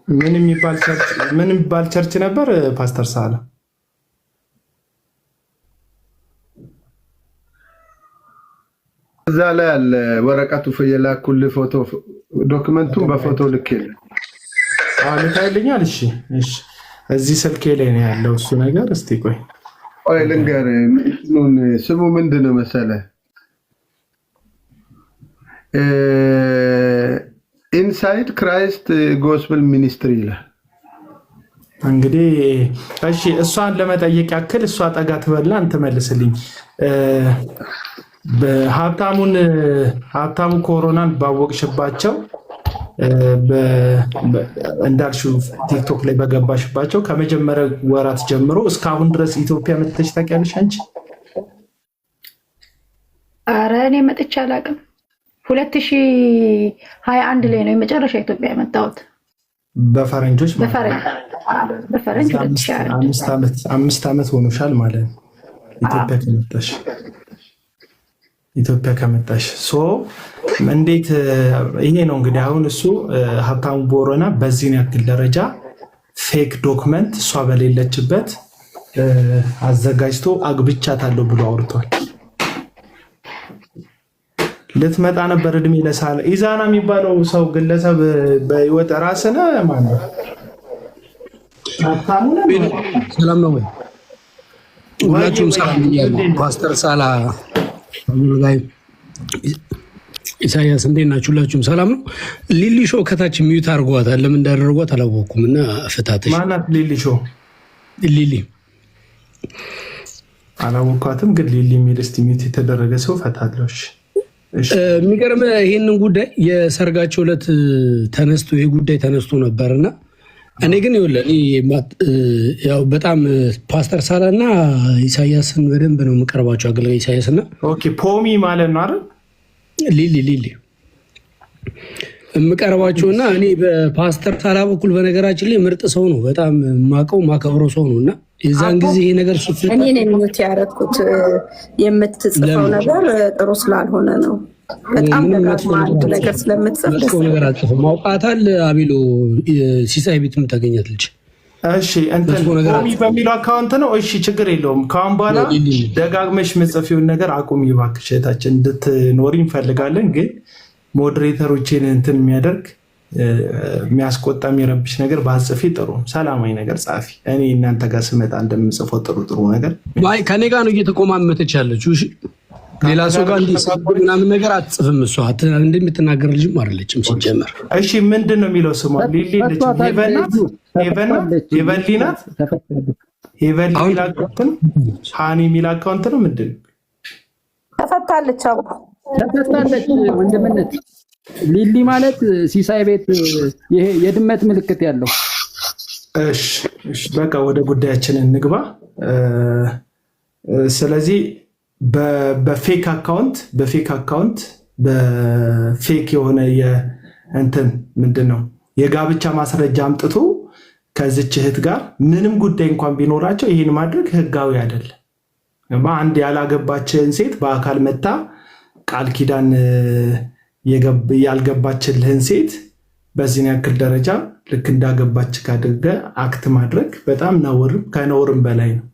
ምን የሚባል ቸርች ነበር ፓስተር ሳለ? እዛ ላይ አለ ወረቀቱ የላኩልህ ፎቶ ዶክመንቱን በፎቶ ልክ የለ ልታይልኛል? እሺ እሺ፣ እዚህ ስልኬ ላይ ነው ያለው እሱ ነገር። እስቲ ቆይ ልንገርህ፣ ስሙ ምንድን ነው መሰለህ? ኢንሳይድ ክራይስት ጎስፕል ሚኒስትሪ ይላል። እንግዲህ እሺ፣ እሷን ለመጠየቅ ያክል እሷ ጠጋ ትበላ አንተ መልስልኝ። ሀብታሙ ኮሮናን ባወቅሽባቸው እንዳልሽው ቲክቶክ ላይ በገባሽባቸው ከመጀመሪያ ወራት ጀምሮ እስካሁን ድረስ ኢትዮጵያ መጥተሽ ታውቂያለሽ አንቺ? ኧረ እኔ መጥቼ አላውቅም። 2021 ላይ ነው የመጨረሻ ኢትዮጵያ የመጣሁት በፈረንጆች በፈረንጅ 5 ዓመት ሆኖሻል ማለት ነው ኢትዮጵያ ከመጣሽ። ሶ እንዴት ይሄ ነው እንግዲህ አሁን እሱ ሀብታሙ ቦረና በዚህን ያክል ደረጃ ፌክ ዶክመንት እሷ በሌለችበት አዘጋጅቶ አግብቻታለሁ ብሎ አውርቷል። ልትመጣ ነበር እድሜ ለሳለ ኢዛና የሚባለው ሰው ግለሰብ በህይወት ራስነ ማለት ሰላም ነው ወይ? ሁላችሁም ሰላም ብያለሁ። ፓስተር ሳላ ላይ ኢሳያስ እንዴት ናችሁ? ሁላችሁም ሰላም ነው። ሊሊ ሾው ከታች ሚዩት አድርጓታል። ለምን እንዳደረጓት አላወኩም እና ፍታትሽ። ማናት ሊሊ ሾው? ሊሊ አላወኳትም፣ ግን ሊሊ የሚል እስቲ ሚዩት የተደረገ ሰው ፈታለሽ። የሚገርም ይህንን ጉዳይ የሰርጋቸው ዕለት ተነስቶ ይህ ጉዳይ ተነስቶ ነበርና እኔ ግን ይኸውልህ ያው በጣም ፓስተር ሳላ እና ኢሳያስን በደንብ ነው የምቀርባቸው። አገልጋይ ኢሳያስ እና ፖሚ ማለት ነው አይደል? ሊሊ የምቀርባቸው እና እኔ በፓስተር ሳላ በኩል በነገራችን ላይ ምርጥ ሰው ነው፣ በጣም ማቀው ማከብረው ሰው ነው እና የዛን ጊዜ ይሄ ነገር እኔ ነኝ ያደረኩት የምትጽፈው ነገር ጥሩ ስላልሆነ ነው። በጣም ነገር ስለምትጽፍ ነገር አጽፈው ማውቃታል። አቢሎ ሲሳይ ቤት የምታገኛት ልጅ እሺ እንትን ፖሚ በሚለው አካውንት ነው። እሺ ችግር የለውም። ከአሁን በኋላ ደጋግመሽ መጽፊውን ነገር አቁሚ እባክሽ። እህታችን እንድትኖሪ እንፈልጋለን፣ ግን ሞዴሬተሮችን እንትን የሚያደርግ የሚያስቆጣ የሚረብሽ ነገር ባጽፊ ጥሩ ሰላማዊ ነገር ጻፊ። እኔ እናንተ ጋር ስመጣ እንደምጽፈው ጥሩ ነገር ከኔ ጋር ነው እየተቆማመተች ያለችው። ሌላ ሰው ጋር ምናምን ነገር አትጽፍም። እሷ እንደምትናገር ልጅም አይደለችም ሲጀመር። እሺ ምንድን ነው የሚለው ስሟ? ሊሊ ልጅ ሄቨሊናት ሄቨሊ የሚል አካውንት ነው። ሃኒ የሚል አካውንት ነው። ምንድን ነው? ተፈታለች። ተፈታለች ወንድምነት ሊሊ ማለት ሲሳይ ቤት ይሄ የድመት ምልክት ያለው። እሺ በቃ ወደ ጉዳያችን እንግባ። ስለዚህ በፌክ አካውንት በፌክ የሆነ የእንትን ምንድን ነው የጋብቻ ማስረጃ አምጥቶ ከዚች እህት ጋር ምንም ጉዳይ እንኳን ቢኖራቸው ይህን ማድረግ ህጋዊ አይደለም። አንድ ያላገባችን ሴት በአካል መታ ቃል ኪዳን ያልገባችልህን ሴት በዚህን ያክል ደረጃ ልክ እንዳገባች ካደገ አክት ማድረግ በጣም ከነውርም በላይ ነው።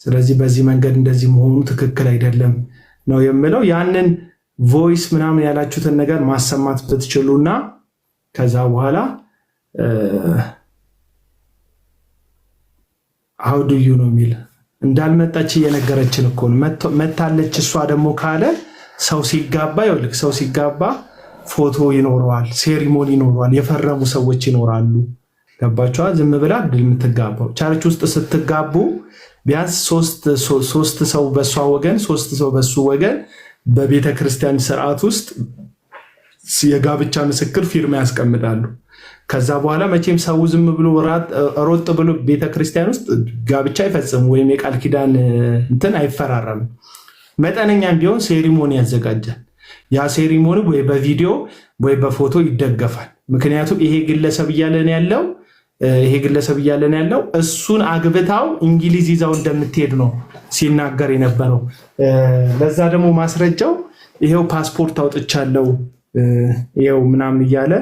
ስለዚህ በዚህ መንገድ እንደዚህ መሆኑ ትክክል አይደለም ነው የምለው። ያንን ቮይስ ምናምን ያላችሁትን ነገር ማሰማት ብትችሉና ከዛ በኋላ how do you ነው የሚል እንዳልመጣች እየነገረችን እኮ ነው። መታለች እሷ ደግሞ ካለ ሰው ሲጋባ ፎቶ ይኖረዋል፣ ሴሪሞኒ ይኖረዋል፣ የፈረሙ ሰዎች ይኖራሉ። ገባችኋል? ዝም ብላ ድል የምትጋባው ቻርች ውስጥ ስትጋቡ ቢያንስ ሶስት ሰው በሷ ወገን፣ ሶስት ሰው በሱ ወገን በቤተ ክርስቲያን ስርዓት ውስጥ የጋብቻ ምስክር ፊርማ ያስቀምጣሉ። ከዛ በኋላ መቼም ሰው ዝም ብሎ ሮጥ ብሎ ቤተ ክርስቲያን ውስጥ ጋብቻ አይፈጽም ወይም የቃል ኪዳን እንትን አይፈራረም። መጠነኛም ቢሆን ሴሪሞኒ ያዘጋጃል። ያ ሴሪሞኒ ወይ በቪዲዮ ወይ በፎቶ ይደገፋል። ምክንያቱም ይሄ ግለሰብ እያለን ያለው እሱን አግብታው እንግሊዝ ይዛው እንደምትሄድ ነው ሲናገር የነበረው። ለዛ ደግሞ ማስረጃው ይሄው ፓስፖርት አውጥቻለሁ ይሄው ምናምን እያለ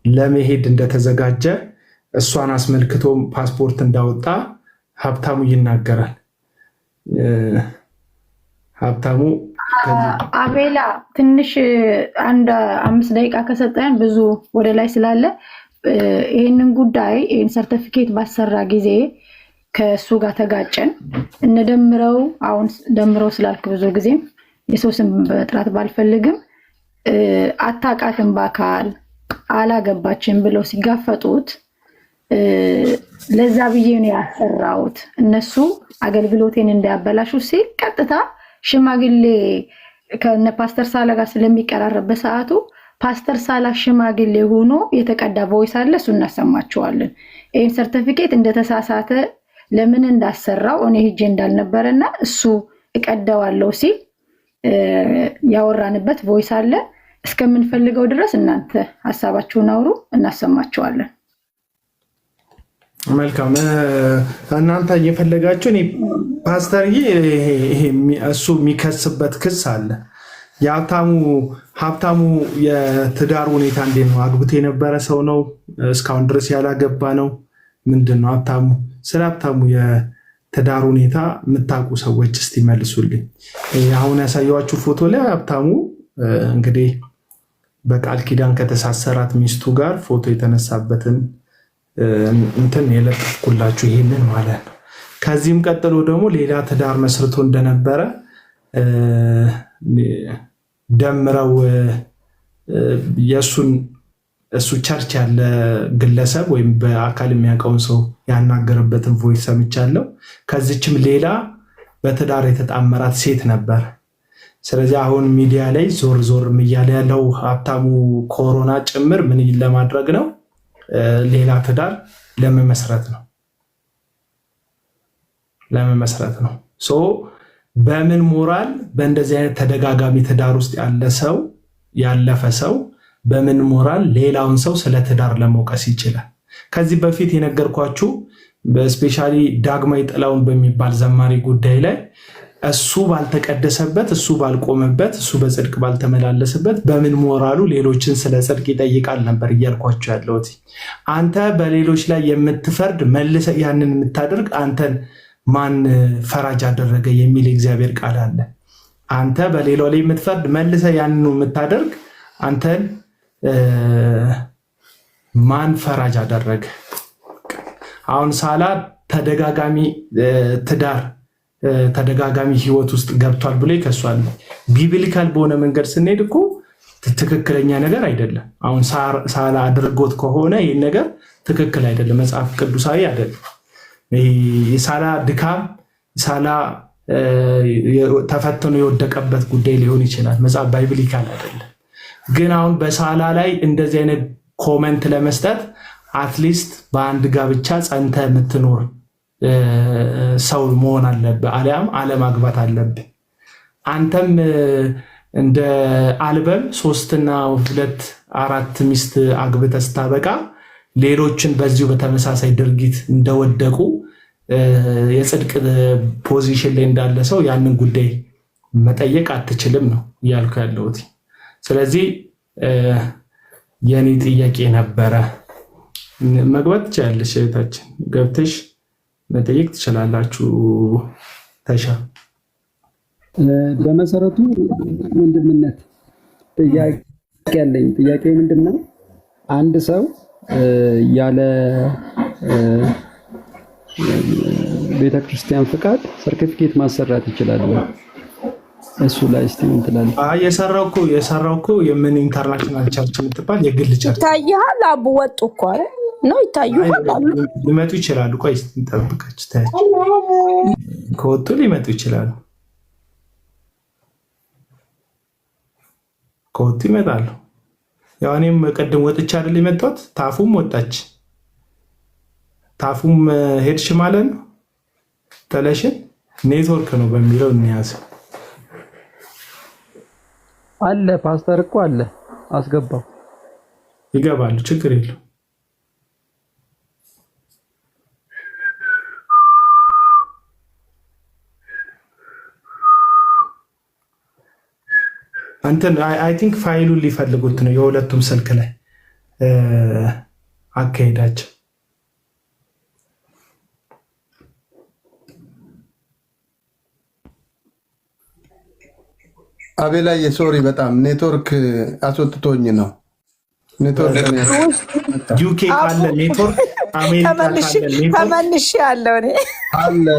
ለመሄድ እንደተዘጋጀ እሷን አስመልክቶ ፓስፖርት እንዳወጣ ሀብታሙ ይናገራል። ሀብታሙ አቤላ ትንሽ አንድ 5 ደቂቃ ከሰጠን ብዙ ወደ ላይ ስላለ ይህንን ጉዳይ ይህን ሰርተፊኬት ባሰራ ጊዜ ከእሱ ጋር ተጋጨን። እንደምረው አሁን ደምረው ስላልክ ብዙ ጊዜም የሰው ስም በጥራት ባልፈልግም አታውቃትም በአካል አላገባችን ብለው ሲጋፈጡት ለዛ ብዬ ነው ያሰራሁት። እነሱ አገልግሎቴን እንዳያበላሹ ሲል ቀጥታ ሽማግሌ ከነ ፓስተር ሳላ ጋር ስለሚቀራረብ በሰዓቱ ፓስተር ሳላ ሽማግሌ ሆኖ የተቀዳ ቮይስ አለ፣ እሱ እናሰማችኋለን። ይህን ሰርቲፊኬት እንደተሳሳተ ለምን እንዳሰራው እኔ ሄጄ እንዳልነበረና እሱ እቀዳዋለሁ ሲል ያወራንበት ቮይስ አለ። እስከምንፈልገው ድረስ እናንተ ሐሳባችሁን አውሩ፣ እናሰማችኋለን። መልካም። እናንተ እየፈለጋችሁ እኔ ፓስተርዬ ይሄ እሱ የሚከስበት ክስ አለ። ሀብታሙ የትዳር ሁኔታ እንዴት ነው? አግብቶ የነበረ ሰው ነው? እስካሁን ድረስ ያላገባ ነው? ምንድን ነው ሀብታሙ? ስለ ሀብታሙ የትዳር ሁኔታ የምታውቁ ሰዎች እስቲ መልሱልኝ። አሁን ያሳየኋችሁ ፎቶ ላይ ሀብታሙ እንግዲህ በቃል ኪዳን ከተሳሰራት ሚስቱ ጋር ፎቶ የተነሳበትን እንትን የለጠፍኩላችሁ ይሄንን ማለት ነው። ከዚህም ቀጥሎ ደግሞ ሌላ ትዳር መስርቶ እንደነበረ ደምረው እሱ ቸርች ያለ ግለሰብ ወይም በአካል የሚያውቀውን ሰው ያናገረበትን ቮይስ ሰምቻለሁ። ከዚችም ሌላ በትዳር የተጣመራት ሴት ነበር። ስለዚህ አሁን ሚዲያ ላይ ዞር ዞር እያለ ያለው ሀብታሙ ኮሮና ጭምር ምን ለማድረግ ነው? ሌላ ትዳር ለመመስረት ነው። በምን ሞራል በእንደዚህ አይነት ተደጋጋሚ ትዳር ውስጥ ያለፈ ሰው በምን ሞራል ሌላውን ሰው ስለ ትዳር ለመውቀስ ይችላል? ከዚህ በፊት የነገርኳችሁ በስፔሻሊ ዳግማዊ ጥላውን በሚባል ዘማሪ ጉዳይ ላይ እሱ ባልተቀደሰበት፣ እሱ ባልቆመበት፣ እሱ በጽድቅ ባልተመላለስበት በምን ሞራሉ ሌሎችን ስለ ጽድቅ ይጠይቃል ነበር እያልኳቸው ያለሁት። አንተ በሌሎች ላይ የምትፈርድ መልሰ ያንን የምታደርግ አንተን ማን ፈራጅ አደረገ የሚል እግዚአብሔር ቃል አለ። አንተ በሌላው ላይ የምትፈርድ መልሰ ያንኑ የምታደርግ አንተን ማን ፈራጅ አደረገ? አሁን ሳላ ተደጋጋሚ ትዳር ተደጋጋሚ ህይወት ውስጥ ገብቷል ብሎ ይከሷል። ቢብሊካል በሆነ መንገድ ስንሄድ እኮ ትክክለኛ ነገር አይደለም። አሁን ሳላ አድርጎት ከሆነ ይህን ነገር ትክክል አይደለም፣ መጽሐፍ ቅዱሳዊ አይደለም። የሳላ ድካም ሳላ ተፈትኖ የወደቀበት ጉዳይ ሊሆን ይችላል፣ መጽሐፍ ባይብሊካል አይደለም። ግን አሁን በሳላ ላይ እንደዚህ አይነት ኮመንት ለመስጠት አትሊስት በአንድ ጋብቻ ጸንተ የምትኖር ሰው መሆን አለብህ፣ አሊያም አለማግባት አለብህ። አንተም እንደ አልበም 3 እና 2 4 ሚስት አግብተህ ስታበቃ ሌሎችን በዚሁ በተመሳሳይ ድርጊት እንደወደቁ የጽድቅ ፖዚሽን ላይ እንዳለ ሰው ያንን ጉዳይ መጠየቅ አትችልም ነው እያልኩ ያለሁት። ስለዚህ የኔ ጥያቄ ነበረ። መግባት ትችላለሽ እህታችን፣ ገብተሽ መጠየቅ ትችላላችሁ። ተሻ በመሰረቱ ወንድምነት ጥያቄ ያለኝ ጥያቄ ምንድነው? አንድ ሰው ያለ ቤተክርስቲያን ፍቃድ ሰርቲፊኬት ማሰራት ይችላል? እሱ ላይ እስቲ ምን ትላለህ? የሰራው እኮ የምን ኢንተርናሽናል ቸርች የምትባል የግል ቸርች ይታያል። አቡ ወጡ እኮ ነው ይታያል። ሊመጡ ይችላሉ። ቆይ እንጠብቃችሁ ታያችሁ። ከወጡ ሊመጡ ይችላሉ። ከወጡ ይመጣሉ። ያው እኔም ቅድም ወጥቼ አይደል የመጣሁት። ታፉም ወጣች። ታፉም ሄድሽ ማለት ነው። ተለሽን ኔትወርክ ነው በሚለው እንያዝ። አለ ፓስተር እኮ አለ፣ አስገባው። ይገባሉ፣ ችግር የለው። አንተን አይ ቲንክ ፋይሉን ሊፈልጉት ነው የሁለቱም ስልክ ላይ አካሄዳቸው። አቤላዬ ሶሪ፣ በጣም ኔትወርክ አስወጥቶኝ ነው። ኔትወርክ ዩኬ ካለ ኔትወርክ አሜሪካ ካለ ኔትወርክ ተመልሼ ያለው እኔ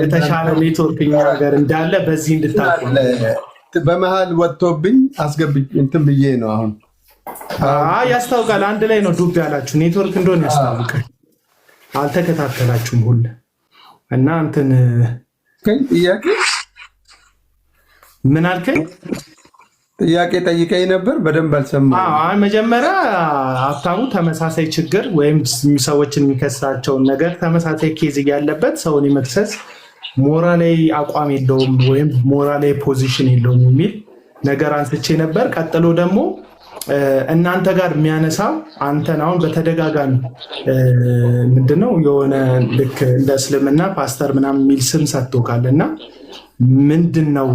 የተሻለ ኔትወርክ እኛ ሀገር እንዳለ በዚህ እንድታውቁ። በመሃል ወጥቶብኝ አስገብኝ እንትን ብዬ ነው። አሁን ያስታውቃል። አንድ ላይ ነው ዱብ ያላችሁ ኔትወርክ እንደሆነ ያስታውቃል። አልተከታተላችሁም ሁሉ እና እንትን ጥያቄ ምን አልከኝ? ጥያቄ ጠይቀኝ ነበር፣ በደንብ አልሰማሁም። መጀመሪያ ሀብታሙ ተመሳሳይ ችግር ወይም ሰዎችን የሚከሳቸውን ነገር ተመሳሳይ ኬዝ እያለበት ሰውን የመክሰስ ሞራላዊ አቋም የለውም ወይም ሞራላዊ ፖዚሽን የለውም የሚል ነገር አንስቼ ነበር። ቀጥሎ ደግሞ እናንተ ጋር የሚያነሳው አንተን አሁን በተደጋጋሚ ምንድነው የሆነ ልክ እንደ እስልምና ፓስተር ምናምን የሚል ስም ሰጥቶካል እና ምንድን ነው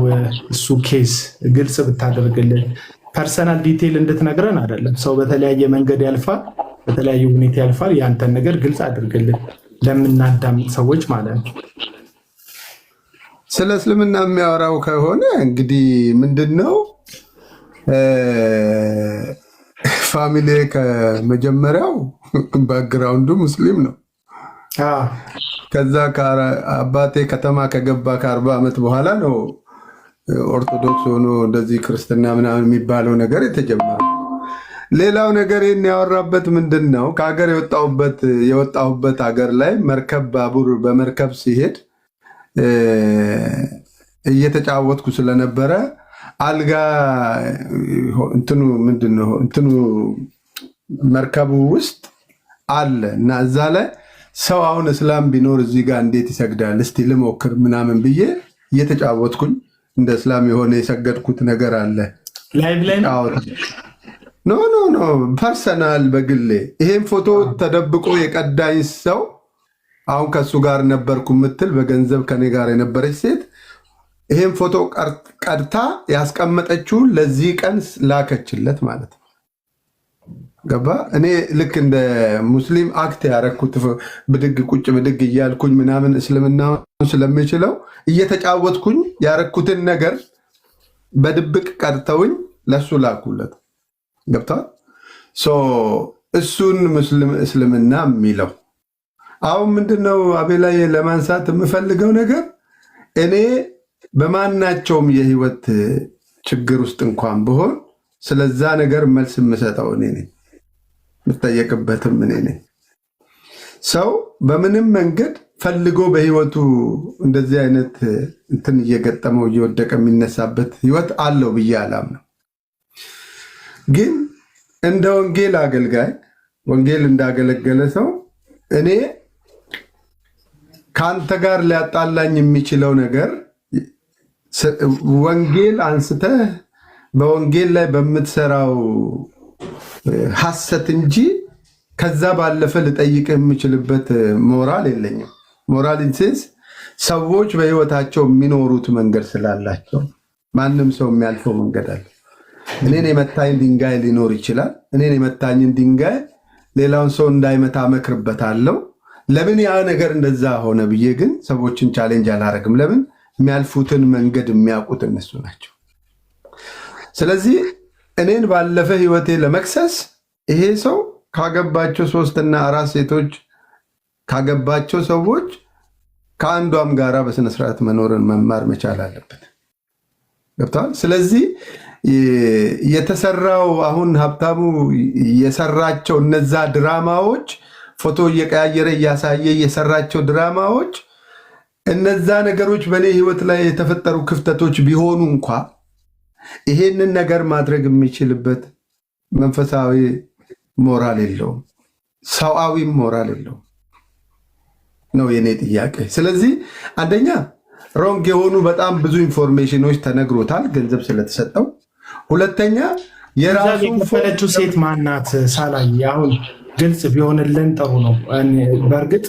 እሱ ኬስ ግልጽ ብታደርግልን። ፐርሰናል ዲቴይል እንድትነግረን አይደለም። ሰው በተለያየ መንገድ ያልፋል፣ በተለያየ ሁኔታ ያልፋል። ያንተን ነገር ግልጽ አድርግልን ለምናዳምጥ ሰዎች ማለት ነው። ስለ እስልምና የሚያወራው ከሆነ እንግዲህ ምንድን ነው ፋሚሊ ከመጀመሪያው ባክግራውንዱ ሙስሊም ነው። ከዛ አባቴ ከተማ ከገባ ከ40 ዓመት በኋላ ነው ኦርቶዶክስ ሆኖ እንደዚህ ክርስትና ምናምን የሚባለው ነገር የተጀመረው። ሌላው ነገር ይህን ያወራበት ምንድን ነው ከሀገር የወጣሁበት ሀገር ላይ መርከብ ባቡር በመርከብ ሲሄድ እየተጫወትኩ ስለነበረ አልጋ እንትኑ ምንድነው እንትኑ መርከቡ ውስጥ አለ እና እዛ ላይ ሰው አሁን እስላም ቢኖር እዚህ ጋር እንዴት ይሰግዳል እስቲ ልሞክር ምናምን ብዬ እየተጫወትኩኝ እንደ እስላም የሆነ የሰገድኩት ነገር አለ። ላይቭ ላይ ኖ ፐርሰናል በግሌ ይሄን ፎቶ ተደብቆ የቀዳኝ ሰው አሁን ከሱ ጋር ነበርኩ ምትል በገንዘብ ከኔ ጋር የነበረች ሴት ይሄን ፎቶ ቀድታ ያስቀመጠችውን ለዚህ ቀን ላከችለት ማለት ነው። ገባ? እኔ ልክ እንደ ሙስሊም አክት ያረኩት ብድግ ቁጭ ብድግ እያልኩኝ ምናምን እስልምና ስለምችለው እየተጫወትኩኝ ያረኩትን ነገር በድብቅ ቀድተውኝ ለሱ ላኩለት። ገብቷል? እሱን እስልምና የሚለው አሁን ምንድነው አቤላይ ለማንሳት የምፈልገው ነገር እኔ በማናቸውም የህይወት ችግር ውስጥ እንኳን ብሆን ስለዛ ነገር መልስ የምሰጠው እኔ ነኝ፣ የምጠየቅበትም እኔ ነኝ። ሰው በምንም መንገድ ፈልጎ በህይወቱ እንደዚህ አይነት እንትን እየገጠመው እየወደቀ የሚነሳበት ህይወት አለው ብዬ አላምነው። ግን እንደ ወንጌል አገልጋይ ወንጌል እንዳገለገለ ሰው እኔ ከአንተ ጋር ሊያጣላኝ የሚችለው ነገር ወንጌል አንስተህ በወንጌል ላይ በምትሰራው ሐሰት እንጂ ከዛ ባለፈ ልጠይቅ የምችልበት ሞራል የለኝም። ሞራል ኢንሴንስ ሰዎች በህይወታቸው የሚኖሩት መንገድ ስላላቸው ማንም ሰው የሚያልፈው መንገድ አለ። እኔን የመታኝ ድንጋይ ሊኖር ይችላል። እኔን የመታኝን ድንጋይ ሌላውን ሰው እንዳይመታ መክርበታለሁ። ለምን ያ ነገር እንደዛ ሆነ ብዬ ግን ሰዎችን ቻሌንጅ አላረግም። ለምን የሚያልፉትን መንገድ የሚያውቁት እነሱ ናቸው። ስለዚህ እኔን ባለፈ ህይወቴ ለመክሰስ ይሄ ሰው ካገባቸው 3 እና 4 ሴቶች ካገባቸው ሰዎች ከአንዷም ጋራ በስነስርዓት መኖርን መማር መቻል አለበት። ገብቷል? ስለዚህ የተሰራው አሁን ሀብታሙ የሰራቸው እነዛ ድራማዎች ፎቶ እየቀያየረ እያሳየ የሰራቸው ድራማዎች እነዛ ነገሮች በእኔ ህይወት ላይ የተፈጠሩ ክፍተቶች ቢሆኑ እንኳ ይሄንን ነገር ማድረግ የሚችልበት መንፈሳዊ ሞራል የለውም፣ ሰዋዊም ሞራል የለውም ነው የኔ ጥያቄ። ስለዚህ አንደኛ ሮንግ የሆኑ በጣም ብዙ ኢንፎርሜሽኖች ተነግሮታል ገንዘብ ስለተሰጠው። ሁለተኛ የራሱ የከፈለችው ሴት ማናት ሳላይ አሁን ግልጽ ቢሆንልን ጥሩ ነው። በእርግጥ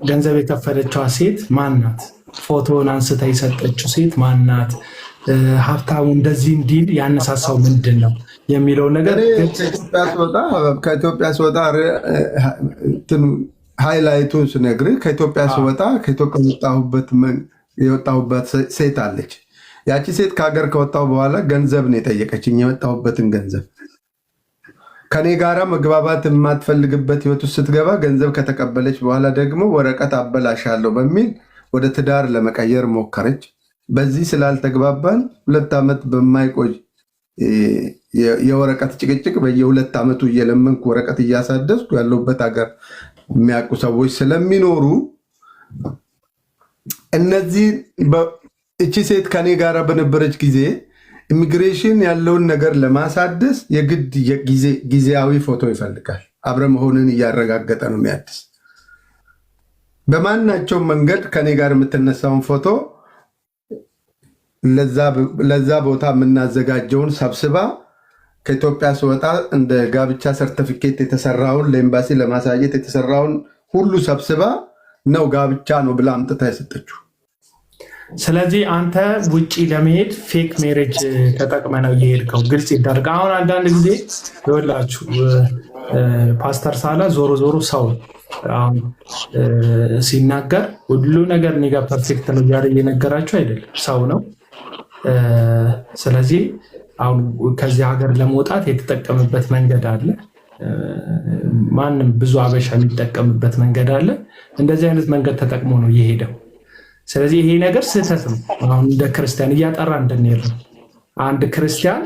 ገንዘብ የከፈለችዋ ሴት ማናት? ፎቶን አንስታ የሰጠችው ሴት ማናት? ሀብታሙ እንደዚህ እንዲል ያነሳሳው ምንድን ነው የሚለው ነገር ከኢትዮጵያ ስወጣ ሃይላይቱን ስነግርህ ከኢትዮጵያ ስወጣ ከኢትዮጵያ የወጣሁበት ሴት አለች። ያቺ ሴት ከሀገር ከወጣሁ በኋላ ገንዘብ ነው የጠየቀችኝ፣ የወጣሁበትን ገንዘብ። ከኔ ጋራ መግባባት የማትፈልግበት ህይወት ውስጥ ስትገባ ገንዘብ ከተቀበለች በኋላ ደግሞ ወረቀት አበላሻለሁ በሚል ወደ ትዳር ለመቀየር ሞከረች። በዚህ ስላልተግባባን 2 ዓመት በማይቆይ የወረቀት ጭቅጭቅ በየ2 ዓመቱ እየለመንኩ ወረቀት እያሳደስኩ ያለሁበት ሀገር የሚያውቁ ሰዎች ስለሚኖሩ እነዚህ እቺ ሴት ከኔ ጋር በነበረች ጊዜ ኢሚግሬሽን ያለውን ነገር ለማሳደስ የግድ ጊዜያዊ ፎቶ ይፈልጋል። አብረ መሆንን እያረጋገጠ ነው የሚያድስ። በማናቸው መንገድ ከኔ ጋር የምትነሳውን ፎቶ ለዛ ቦታ የምናዘጋጀውን ሰብስባ ከኢትዮጵያ ስወጣ እንደ ጋብቻ ሰርቲፊኬት የተሰራውን ለኤምባሲ ለማሳየት የተሰራውን ሁሉ ሰብስባ ነው ጋብቻ ነው ብላ አምጥታ የሰጠችው። ስለዚህ አንተ ውጪ ለመሄድ ፌክ ሜሬጅ ተጠቅመ ነው እየሄድከው። ግልጽ ይደረግ። አሁን አንዳንድ ጊዜ ይኸውላችሁ ፓስተር ሳላ ዞሮ ሰው አሁን ሲናገር ሁሉ ነገር እኔ ጋር ፐርፌክት ነው እያለ እየነገራችሁ አይደለም፣ ሰው ነው። ስለዚህ አሁን ከዚህ ሀገር ለመውጣት የተጠቀምበት መንገድ አለ። ማንም ብዙ አበሻ የሚጠቀምበት መንገድ አለ። እንደዚህ አይነት መንገድ ተጠቅሞ ነው እየሄደው። ስለዚህ ይሄ ነገር ስህተት ነው። አሁን እንደ ክርስቲያን እያጠራ እንድንሄድ ነው። አንድ ክርስቲያን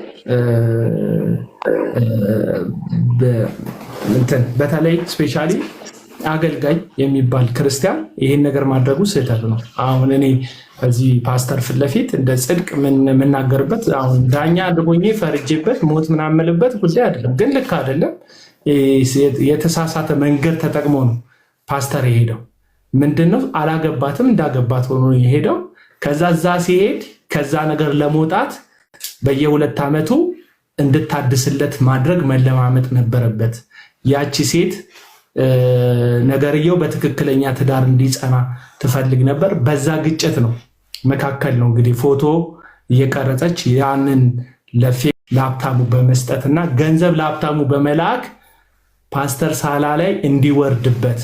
በተለይ ስፔሻሊ አገልጋይ የሚባል ክርስቲያን ይህን ነገር ማድረጉ ስህተት ነው። አሁን እኔ በዚህ ፓስተር ፊት ለፊት እንደ ጽድቅ የምናገርበት አሁን ዳኛ አድርጎኝ ፈርጄበት ሞት ምናምልበት ጉዳይ አይደለም። ግን ልክ አይደለም። የተሳሳተ መንገድ ተጠቅሞ ነው ፓስተር የሄደው። ምንድነው አላገባትም እንዳገባት ሆኖ የሄደው። ከዛ እዛ ሲሄድ ከዛ ነገር ለመውጣት በየ2 ዓመቱ እንድታድስለት ማድረግ መለማመጥ ነበረበት። ያቺ ሴት ነገርየው በትክክለኛ ትዳር እንዲጸና ትፈልግ ነበር። በዛ ግጭት ነው መካከል ነው እንግዲህ ፎቶ እየቀረጸች ያንን ለሀብታሙ በመስጠትና ገንዘብ ለሀብታሙ በመላክ ፓስተር ሳላ ላይ እንዲወርድበት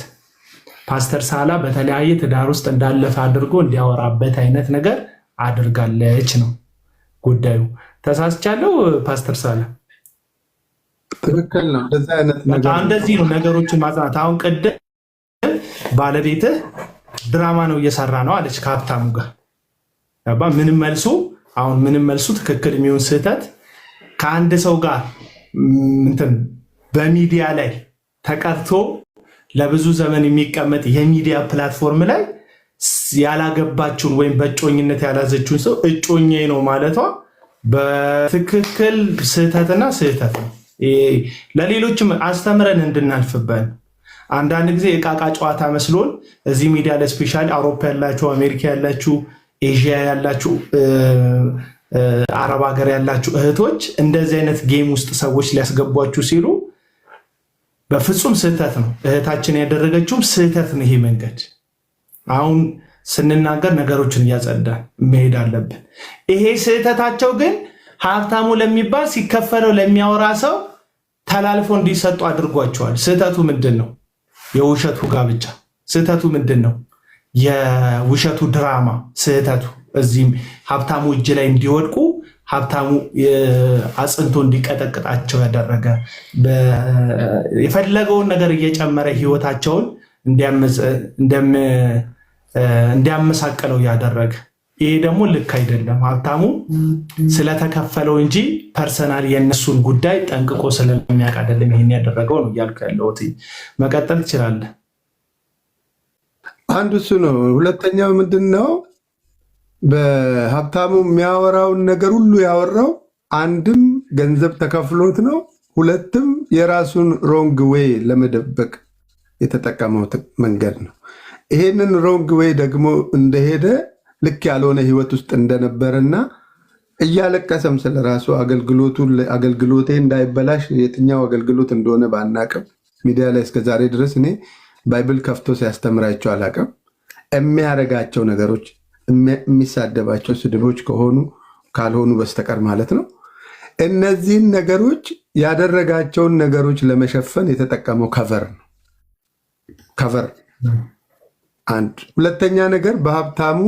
ፓስተር ሳላ በተለያየ ትዳር ውስጥ እንዳለፈ አድርጎ እንዲያወራበት አይነት ነገር አድርጋለች ነው ጉዳዩ። ተሳስቻለሁ ፓስተር ሳላ? ትክክል ነው። እንደዚህ ነው ነገሮችን ማጽናት። አሁን ቅድም ባለቤትህ ድራማ ነው እየሰራ ነው አለች ከሀብታሙ ጋር። ምንም መልሱ ትክክል የሚሆን ስህተት ከአንድ ሰው ጋር በሚዲያ ላይ ተቀርቶ ለብዙ ዘመን የሚቀመጥ የሚዲያ ፕላትፎርም ላይ ያላገባችውን ወይም በእጮኝነት ያላዘችውን ሰው እጮኜ ነው ማለቷ በትክክል ስህተትና ስህተት ነው። ለሌሎችም አስተምረን እንድናልፍበት። አንዳንድ ጊዜ እቃቃ ጨዋታ መስሎን እዚህ ሚዲያ ላይ ስፔሻሊ አውሮፓ ያላችሁ፣ አሜሪካ ያላችሁ፣ ኤዥያ ያላችሁ፣ አረብ ሀገር ያላችሁ እህቶች እንደዚህ አይነት ጌም ውስጥ ሰዎች ሊያስገቧችሁ ሲሉ በፍጹም ስህተት ነው። እህታችን ያደረገችውም ስህተት ነው። ይሄ መንገድ አሁን ስንናገር ነገሮችን እያጸዳን መሄድ አለብን። ይሄ ስህተታቸው ግን ሀብታሙ ለሚባል ሲከፈለው ለሚያወራ ሰው ተላልፎ እንዲሰጡ አድርጓቸዋል። ስህተቱ ምንድን ነው? የውሸቱ ጋብቻ ስህተቱ ምንድን ነው? የውሸቱ ድራማ ስህተቱ እዚህም ሀብታሙ እጅ ላይ እንዲወድቁ ሀብታሙ አጽንቶ እንዲቀጠቅጣቸው ያደረገ የፈለገውን ነገር እየጨመረ ህይወታቸውን እንዲያመሳቀለው ያደረገ። ይሄ ደግሞ ልክ አይደለም። ሀብታሙ ስለተከፈለው እንጂ ፐርሰናል የእነሱን ጉዳይ ጠንቅቆ ስለሚያውቅ አይደለም ይሄን ያደረገው ነው እያልኩ ያለሁት። መቀጠል ትችላለህ። አንዱ እሱ ነው። ሁለተኛው ምንድን ነው? በሀብታሙ የሚያወራውን ነገር ሁሉ ያወራው አንድም ገንዘብ ተከፍሎት ነው፣ ሁለትም የራሱን ሮንግ ዌይ ለመደበቅ የተጠቀመው መንገድ ነው። ይሄንን ሮንግ ዌይ ደግሞ እንደሄደ ልክ ያልሆነ ህይወት ውስጥ እንደነበረና እያለቀሰም ስለራሱ አገልግሎቴ እንዳይበላሽ የትኛው አገልግሎት እንደሆነ ባናቅም ሚዲያ ላይ እስከዛሬ ድረስ እኔ ባይብል ከፍቶ ሲያስተምራቸው አላቅም። የሚያረጋቸው ነገሮች የሚሳደባቸው ስድቦች ካልሆኑ በስተቀር ማለት ነው። እነዚህን ነገሮች ያደረጋቸውን ነገሮች ለመሸፈን የተጠቀመው ከቨር ነው። ከቨር አንድ። ሁለተኛ ነገር በሀብታሙ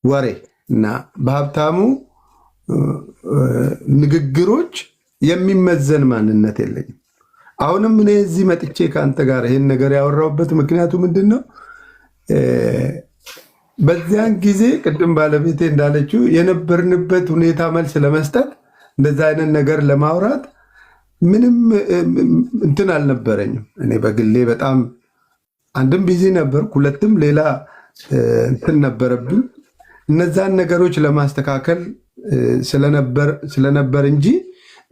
ወሬ እና በሀብታሙ ንግግሮች የሚመዘን ማንነት የለኝም። አሁንም እኔ እዚህ መጥቼ ከአንተ ጋር ይሄን ነገር ያወራሁበት ምክንያቱ ምንድን ነው? በዚያን ጊዜ ቅድም ባለቤቴ እንዳለችው የነበርንበት ሁኔታ መልስ ለመስጠት እንደዛ አይነት ነገር ለማውራት ምንም እንትን አልነበረኝም። እኔ በግሌ በጣም አንድም ቢዚ ነበርኩ፣ ሁለትም ሌላ እንትን ነበረብኝ። እነዛን ነገሮች ለማስተካከል ስለነበር እንጂ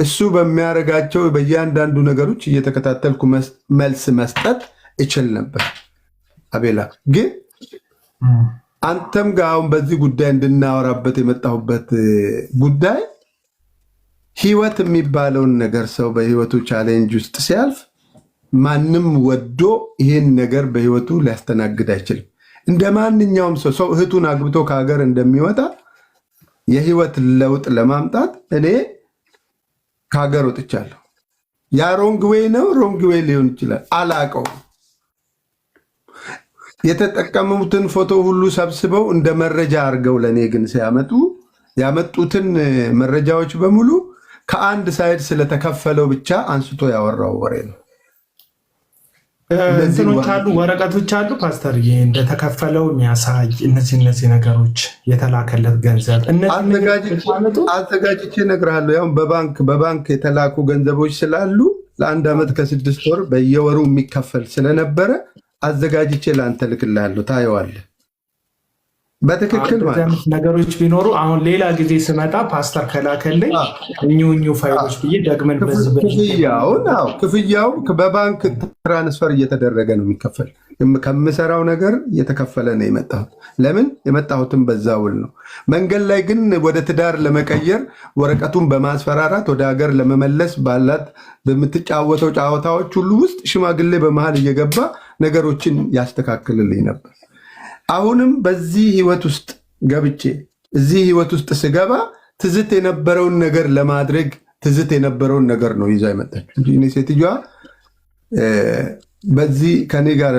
እሱ በሚያደርጋቸው በእያንዳንዱ ነገሮች እየተከታተልኩ መልስ መስጠት እችል ነበር። አቤላ ግን አንተም ጋር አሁን በዚህ ጉዳይ እንድናወራበት የመጣሁበት ጉዳይ ህይወት የሚባለውን ነገር ሰው በህይወቱ ቻሌንጅ ውስጥ ሲያልፍ ማንም ወዶ ይሄን ነገር በህይወቱ ሊያስተናግድ አይችልም። እንደ ማንኛውም ሰው እህቱን አግብቶ ከሀገር እንደሚወጣ የህይወት ለውጥ ለማምጣት እኔ ከሀገር ወጥቻለሁ። ያ ሮንግ ዌይ ነው፣ ሮንግ ዌይ ሊሆን ይችላል፣ አላቀው። የተጠቀሙትን ፎቶ ሁሉ ሰብስበው እንደ መረጃ አድርገው ለእኔ ግን ሲያመጡ ያመጡትን መረጃዎች በሙሉ ከአንድ ሳይድ ስለተከፈለው ብቻ አንስቶ ያወራው ወሬ ነው። እንትኖች አሉ፣ ወረቀቶች አሉ ፓስተር እንደተከፈለው የሚያሳይ እነዚህ ነገሮች የተላከለት ገንዘብ አዘጋጅቼ እነግርሃለሁ። ያው በባንክ የተላኩ ገንዘቦች ስላሉ ለአንድ ዓመት ከ6 ወር በየወሩ የሚከፈል ስለነበረ አዘጋጅቼ ለአንተ ልክልሃለሁ፣ ታየዋለህ። በትክክል ማለት ነገሮች ቢኖሩ አሁን ሌላ ጊዜ ስመጣ ፓስተር ከላከልኝ እኙ ፋይሎች ብዬ ደግመን ክፍያው በባንክ ትራንስፈር እየተደረገ ነው የሚከፈል። ከምሰራው ነገር እየተከፈለ ነው የመጣሁት። ለምን የመጣሁትም በዛ ውል ነው። መንገድ ላይ ግን ወደ ትዳር ለመቀየር ወረቀቱን በማስፈራራት ወደ ሀገር ለመመለስ ባላት በምትጫወተው ጨዋታዎች ሁሉ ውስጥ ሽማግሌ በመሃል እየገባ ነገሮችን ያስተካክልልኝ ነበር። አሁንም በዚህ ህይወት ውስጥ ገብቼ እዚህ ህይወት ውስጥ ስገባ ትዝት የነበረውን ነገር ለማድረግ ትዝት የነበረውን ነገር ነው ይዛ የመጣችው እንጂ እኔ ሴትዮዋ በዚህ ከኔ ጋር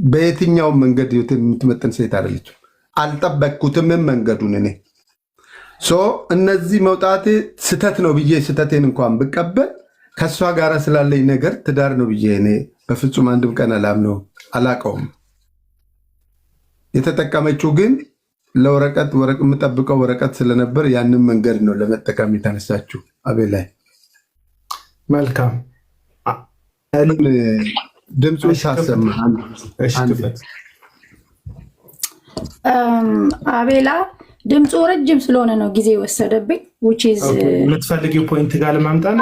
በየትኛውም መንገድ የምትመጥን ሴት አይደለችም። አልጠበቅኩትም መንገዱን። እኔ እነዚህ መውጣቴ ስተት ነው ብዬ ስተቴን እንኳን ብቀበል ከእሷ ጋር ስላለኝ ነገር ትዳር ነው ብዬ እኔ በፍጹም አንድም ቀን አላቀውም። የተጠቀመችው ግን ለወረቀት የምጠብቀው ወረቀት ስለነበር ያንን መንገድ ነው ለመጠቀም የተነሳችው። አቤላይ መልካም ድምፁ ሳሰማ አቤላ ድምፁ ረጅም ስለሆነ ነው ጊዜ የወሰደብኝ። የምትፈልጊው ፖይንት ጋር ለማምጣት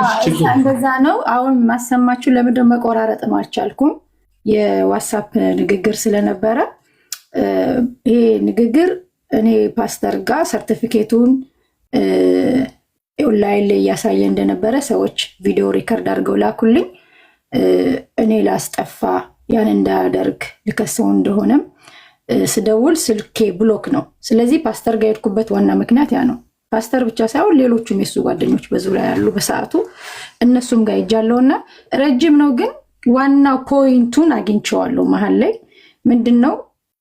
እንደዛ ነው። አሁን ማሰማችሁ ለምንድን መቆራረጥ ነው አልቻልኩም። የዋትሳፕ ንግግር ስለነበረ ይሄ ንግግር እኔ ፓስተር ጋር ሰርቲፊኬቱን ኦንላይን ላይ እያሳየ እንደነበረ ሰዎች ቪዲዮ ሪከርድ አድርገው ላኩልኝ። እኔ ላስጠፋ ያን እንዳያደርግ ልከሰው እንደሆነም ስደውል ስልኬ ብሎክ ነው። ስለዚህ ፓስተር ጋር የሄድኩበት ዋና ምክንያት ያ ነው። ፓስተር ብቻ ሳይሆን ሌሎቹም የሱ ጓደኞች በዙሪያ ያሉ በሰዓቱ እነሱም ጋር ሄጃለሁና ረጅም ነው፣ ግን ዋናው ፖይንቱን አግኝቼዋለሁ። መሀል ላይ ምንድን ነው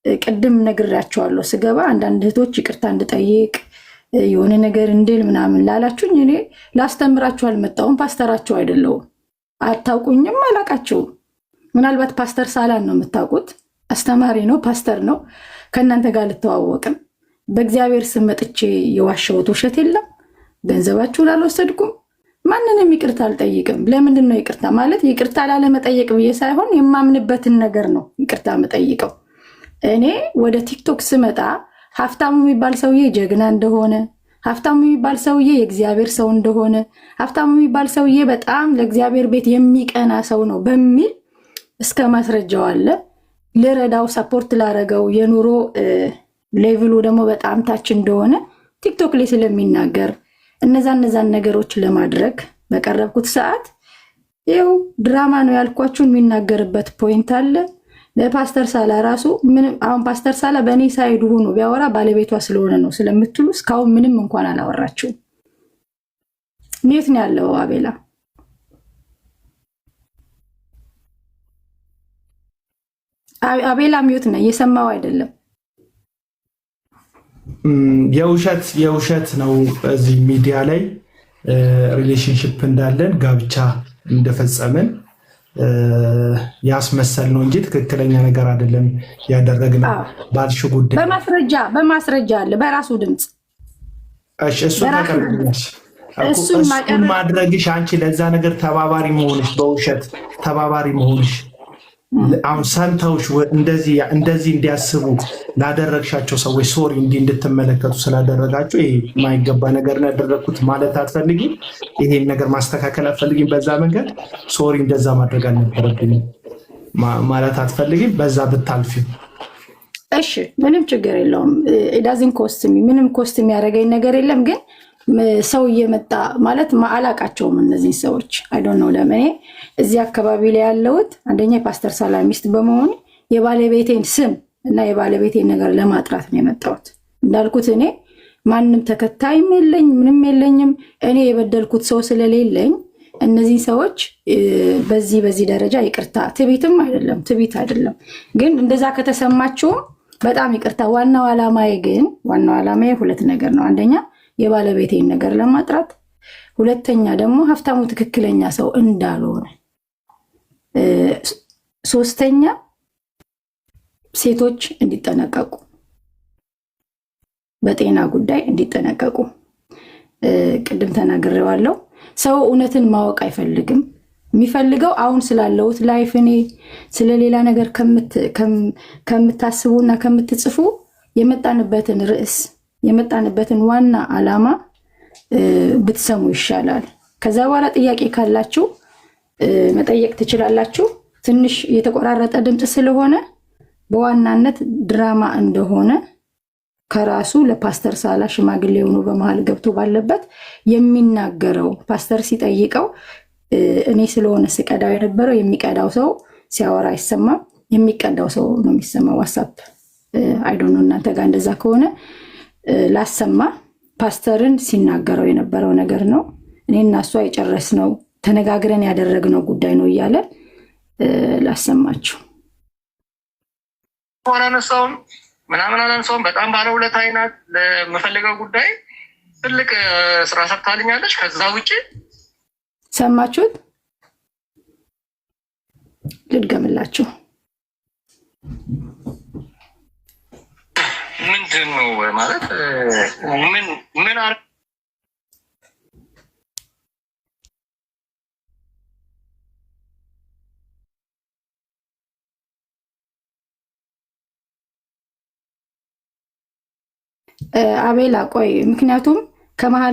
ቅድም ነግራቸዋለሁ። ስገባ አንዳንድ እህቶች ይቅርታ እንድጠይቅ የሆነ ነገር እንድል ምናምን ላላችሁኝ እኔ ላስተምራችሁ አልመጣሁም። ፓስተራቸው አይደለሁም። አታውቁኝም፣ አላቃቸውም። ምናልባት ፓስተር ሳላን ነው የምታውቁት። አስተማሪ ነው፣ ፓስተር ነው። ከእናንተ ጋር ልተዋወቅም። በእግዚአብሔር ስም መጥቼ የዋሸሁት ውሸት የለም። ገንዘባችሁን አልወሰድኩም። ማንንም ይቅርታ አልጠይቅም። ለምንድን ነው ይቅርታ ማለት? ይቅርታ ላለመጠየቅ ብዬ ሳይሆን የማምንበትን ነገር ነው ይቅርታ የምጠይቀው። እኔ ወደ ቲክቶክ ስመጣ ሀብታሙ የሚባል ሰውዬ ጀግና እንደሆነ፣ ሀብታሙ የሚባል ሰውዬ የእግዚአብሔር ሰው እንደሆነ፣ ሀብታሙ የሚባል ሰውዬ በጣም ለእግዚአብሔር ቤት የሚቀና ሰው ነው በሚል እስከ ማስረጃው አለ። ልረዳው ሰፖርት ላረገው የኑሮ ሌቭሉ ደግሞ በጣም ታች እንደሆነ ቲክቶክ ላይ ስለሚናገር እነዛን ነገሮች ለማድረግ በቀረብኩት ሰዓት ይኸው ድራማ ነው ያልኳችሁን የሚናገርበት ፖይንት አለ። ለፓስተር ሳላ ራሱ ምንም አሁን ፓስተር ሳላ በእኔ ሳይድ ሆኖ ቢያወራ ባለቤቷ ስለሆነ ነው ስለምትሉ እስካሁን ምንም እንኳን አላወራችሁም። ኔት ነው ያለው አቤላ። አቤላ ሚዩት ነው እየሰማው አይደለም። የውሸት ነው። እዚህ ሚዲያ ላይ ሪሌሽንሽፕ እንዳለን ጋብቻ እንደፈጸምን ያስመሰል ነው እንጂ ትክክለኛ ነገር አይደለም ያደረግነው። ባልሽ ጉዳይ በማስረጃ አለ፣ በራሱ ድምፅ። እሺ እሱን ማድረግሽ አንቺ ለዛ ነገር ተባባሪ መሆንሽ፣ በውሸት ተባባሪ መሆንሽ አሁን ሰምተውሽ እንደዚህ እንዲያስቡ ላደረግሻቸው ሰዎች ሶሪ እንድትመለከቱ ስላደረጋቸው ይሄ የማይገባ ነገር ነው ያደረግኩት ማለት አትፈልጊም? ይሄን ነገር ማስተካከል አትፈልጊም? በዛ መንገድ ሶሪ እንደዛ ማድረግ አልነበረብኝም ማለት አትፈልጊም? በዛ ብታልፊ እሺ፣ ምንም ችግር የለውም። ኢዳዝን ኮስት ምንም ኮስት የሚያደርገኝ ነገር የለም። ግን ሰው እየመጣ ማለት አላቃቸውም እነዚህ ሰዎች አይዶን ነው። ለምን እዚህ አካባቢ ላይ ያለሁት አንደኛ የፓስተር ሳላ ሚስት በመሆን የባለቤቴን ስም እና የባለቤቴን ነገር ለማጥራት ነው የመጣሁት። እንዳልኩት እኔ ማንም ተከታይም የለኝ ምንም የለኝም። እኔ የበደልኩት ሰው ስለሌለኝ እነዚህ ሰዎች በዚህ ደረጃ ይቅርታ ትቢትም አይደለም ትቢት አይደለም። ግን እንደዛ ከተሰማችሁም በጣም ይቅርታ። ዋናው ዓላማዬ ሁለት ነገር ነው። አንደኛ የባለቤቴን ነገር ለማጥራት፣ ሁለተኛ ደግሞ ሀብታሙ ትክክለኛ ሰው እንዳልሆነ፣ ሶስተኛ ሴቶች እንዲጠነቀቁ፣ በጤና ጉዳይ እንዲጠነቀቁ። ቅድም ተናግሬዋለሁ። ሰው እውነትን ማወቅ አይፈልግም። የሚፈልገው አሁን ስላለሁት ላይፍ እኔ ስለሌላ ነገር ከምታስቡና ከምትጽፉ የመጣንበትን ርዕስ የመጣንበትን ዋና ዓላማ ብትሰሙ ይሻላል። ከዛ በኋላ ጥያቄ ካላችሁ መጠየቅ ትችላላችሁ። ትንሽ የተቆራረጠ ድምፅ ስለሆነ በዋናነት ድራማ እንደሆነ ከራሱ ለፓስተር ሳላ ሽማግሌ ሆኖ በመሃል ገብቶ ባለበት የሚናገረው ፓስተር ሲጠይቀው እኔ ስለሆነ ስቀዳው የነበረው የሚቀዳው ሰው ሲያወራ አይሰማም፣ የሚቀዳው ሰው ነው የሚሰማው። ዋትስአፕ አይዶን እናንተ ጋር እንደዛ ከሆነ ላሰማ። ፓስተርን ሲናገረው የነበረው ነገር ነው። እኔ እና እሷ የጨረስነው ተነጋግረን ያደረግነው ጉዳይ ነው እያለ ላሰማችሁ። አላነሳውም ምናምን አላነሳውም። በጣም ባለውለታ አይናት ለምፈልገው ጉዳይ ትልቅ ስራ ሰርታልኛለች። ከዛ ውጭ ሰማችሁት? ልድገምላችሁ። ምንድን ነው ማለት ምን አቤላ ቆይ፣ ምክንያቱም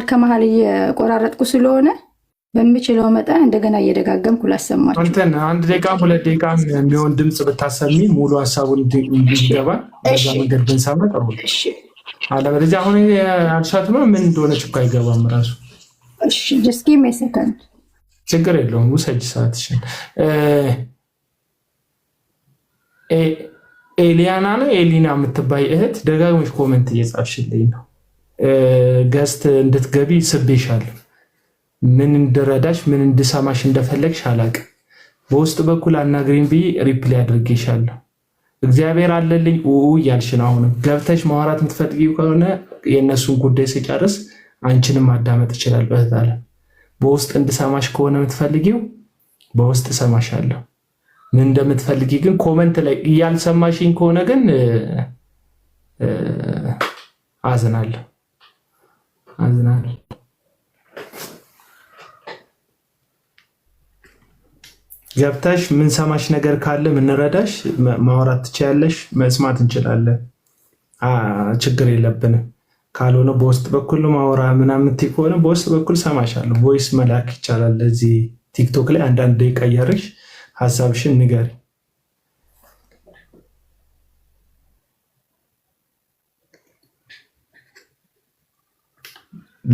ከመሃል እየቆራረጥኩ ስለሆነ በምችለው መጠን እንደገና እየደጋገምኩ ላሰማችሁ። አንድ ደቂቃ 2 ደቂቃ የሚሆን ድምፅ ብታሰሚ ሙሉ ሀሳቡን እንዲገባ በዛ መንገድ ብንሰማ ጥሩ ነው። አለበለዚያ አሁን አልሻት ነው ምን እንደሆነች እኮ አይገባም ራሱ። ጀስት ጊቭ ሚ ሰከንድ። ችግር የለውም ውሰጅ ሰዓትሽን። ኤሊያና ነው ኤሊና የምትባይ እህት ደጋግመሽ ኮመንት እየጻፍሽልኝ ነው። ገስት እንድትገቢ ስቤሻለሁ። ምን እንድረዳሽ ምን እንድሰማሽ እንደፈለግሽ አላቅም። በውስጥ በኩል አናግሪኝ ብዬ ሪፕላይ አድርጌሻለሁ። እግዚአብሔር አለልኝ እያልሽ ነው። አሁንም ገብተሽ ማውራት የምትፈልጊው ከሆነ የእነሱን ጉዳይ ስጨርስ አንቺንም ማዳመጥ እችላለሁ። እህት አለ በውስጥ እንድሰማሽ ከሆነ የምትፈልጊው በውስጥ እሰማሻለሁ። ምን እንደምትፈልጊ ግን ኮመንት ላይ እያልሰማሽኝ ከሆነ ግን አዝናለሁ። ገብተሽ ምን ሰማሽ ነገር ካለ ምን ረዳሽ ማውራት ትችያለሽ። መስማት እንችላለን። ችግር የለብንም። ካልሆነ በውስጥ በኩል ማውራ ምናምን ከሆነ በውስጥ በኩል ሰማሻለሁ። ቮይስ መላክ ይቻላል። ለዚህ ቲክቶክ ላይ አንዳንድ ደቂቃ እያደረግሽ ሀሳብሽን ንገሪ።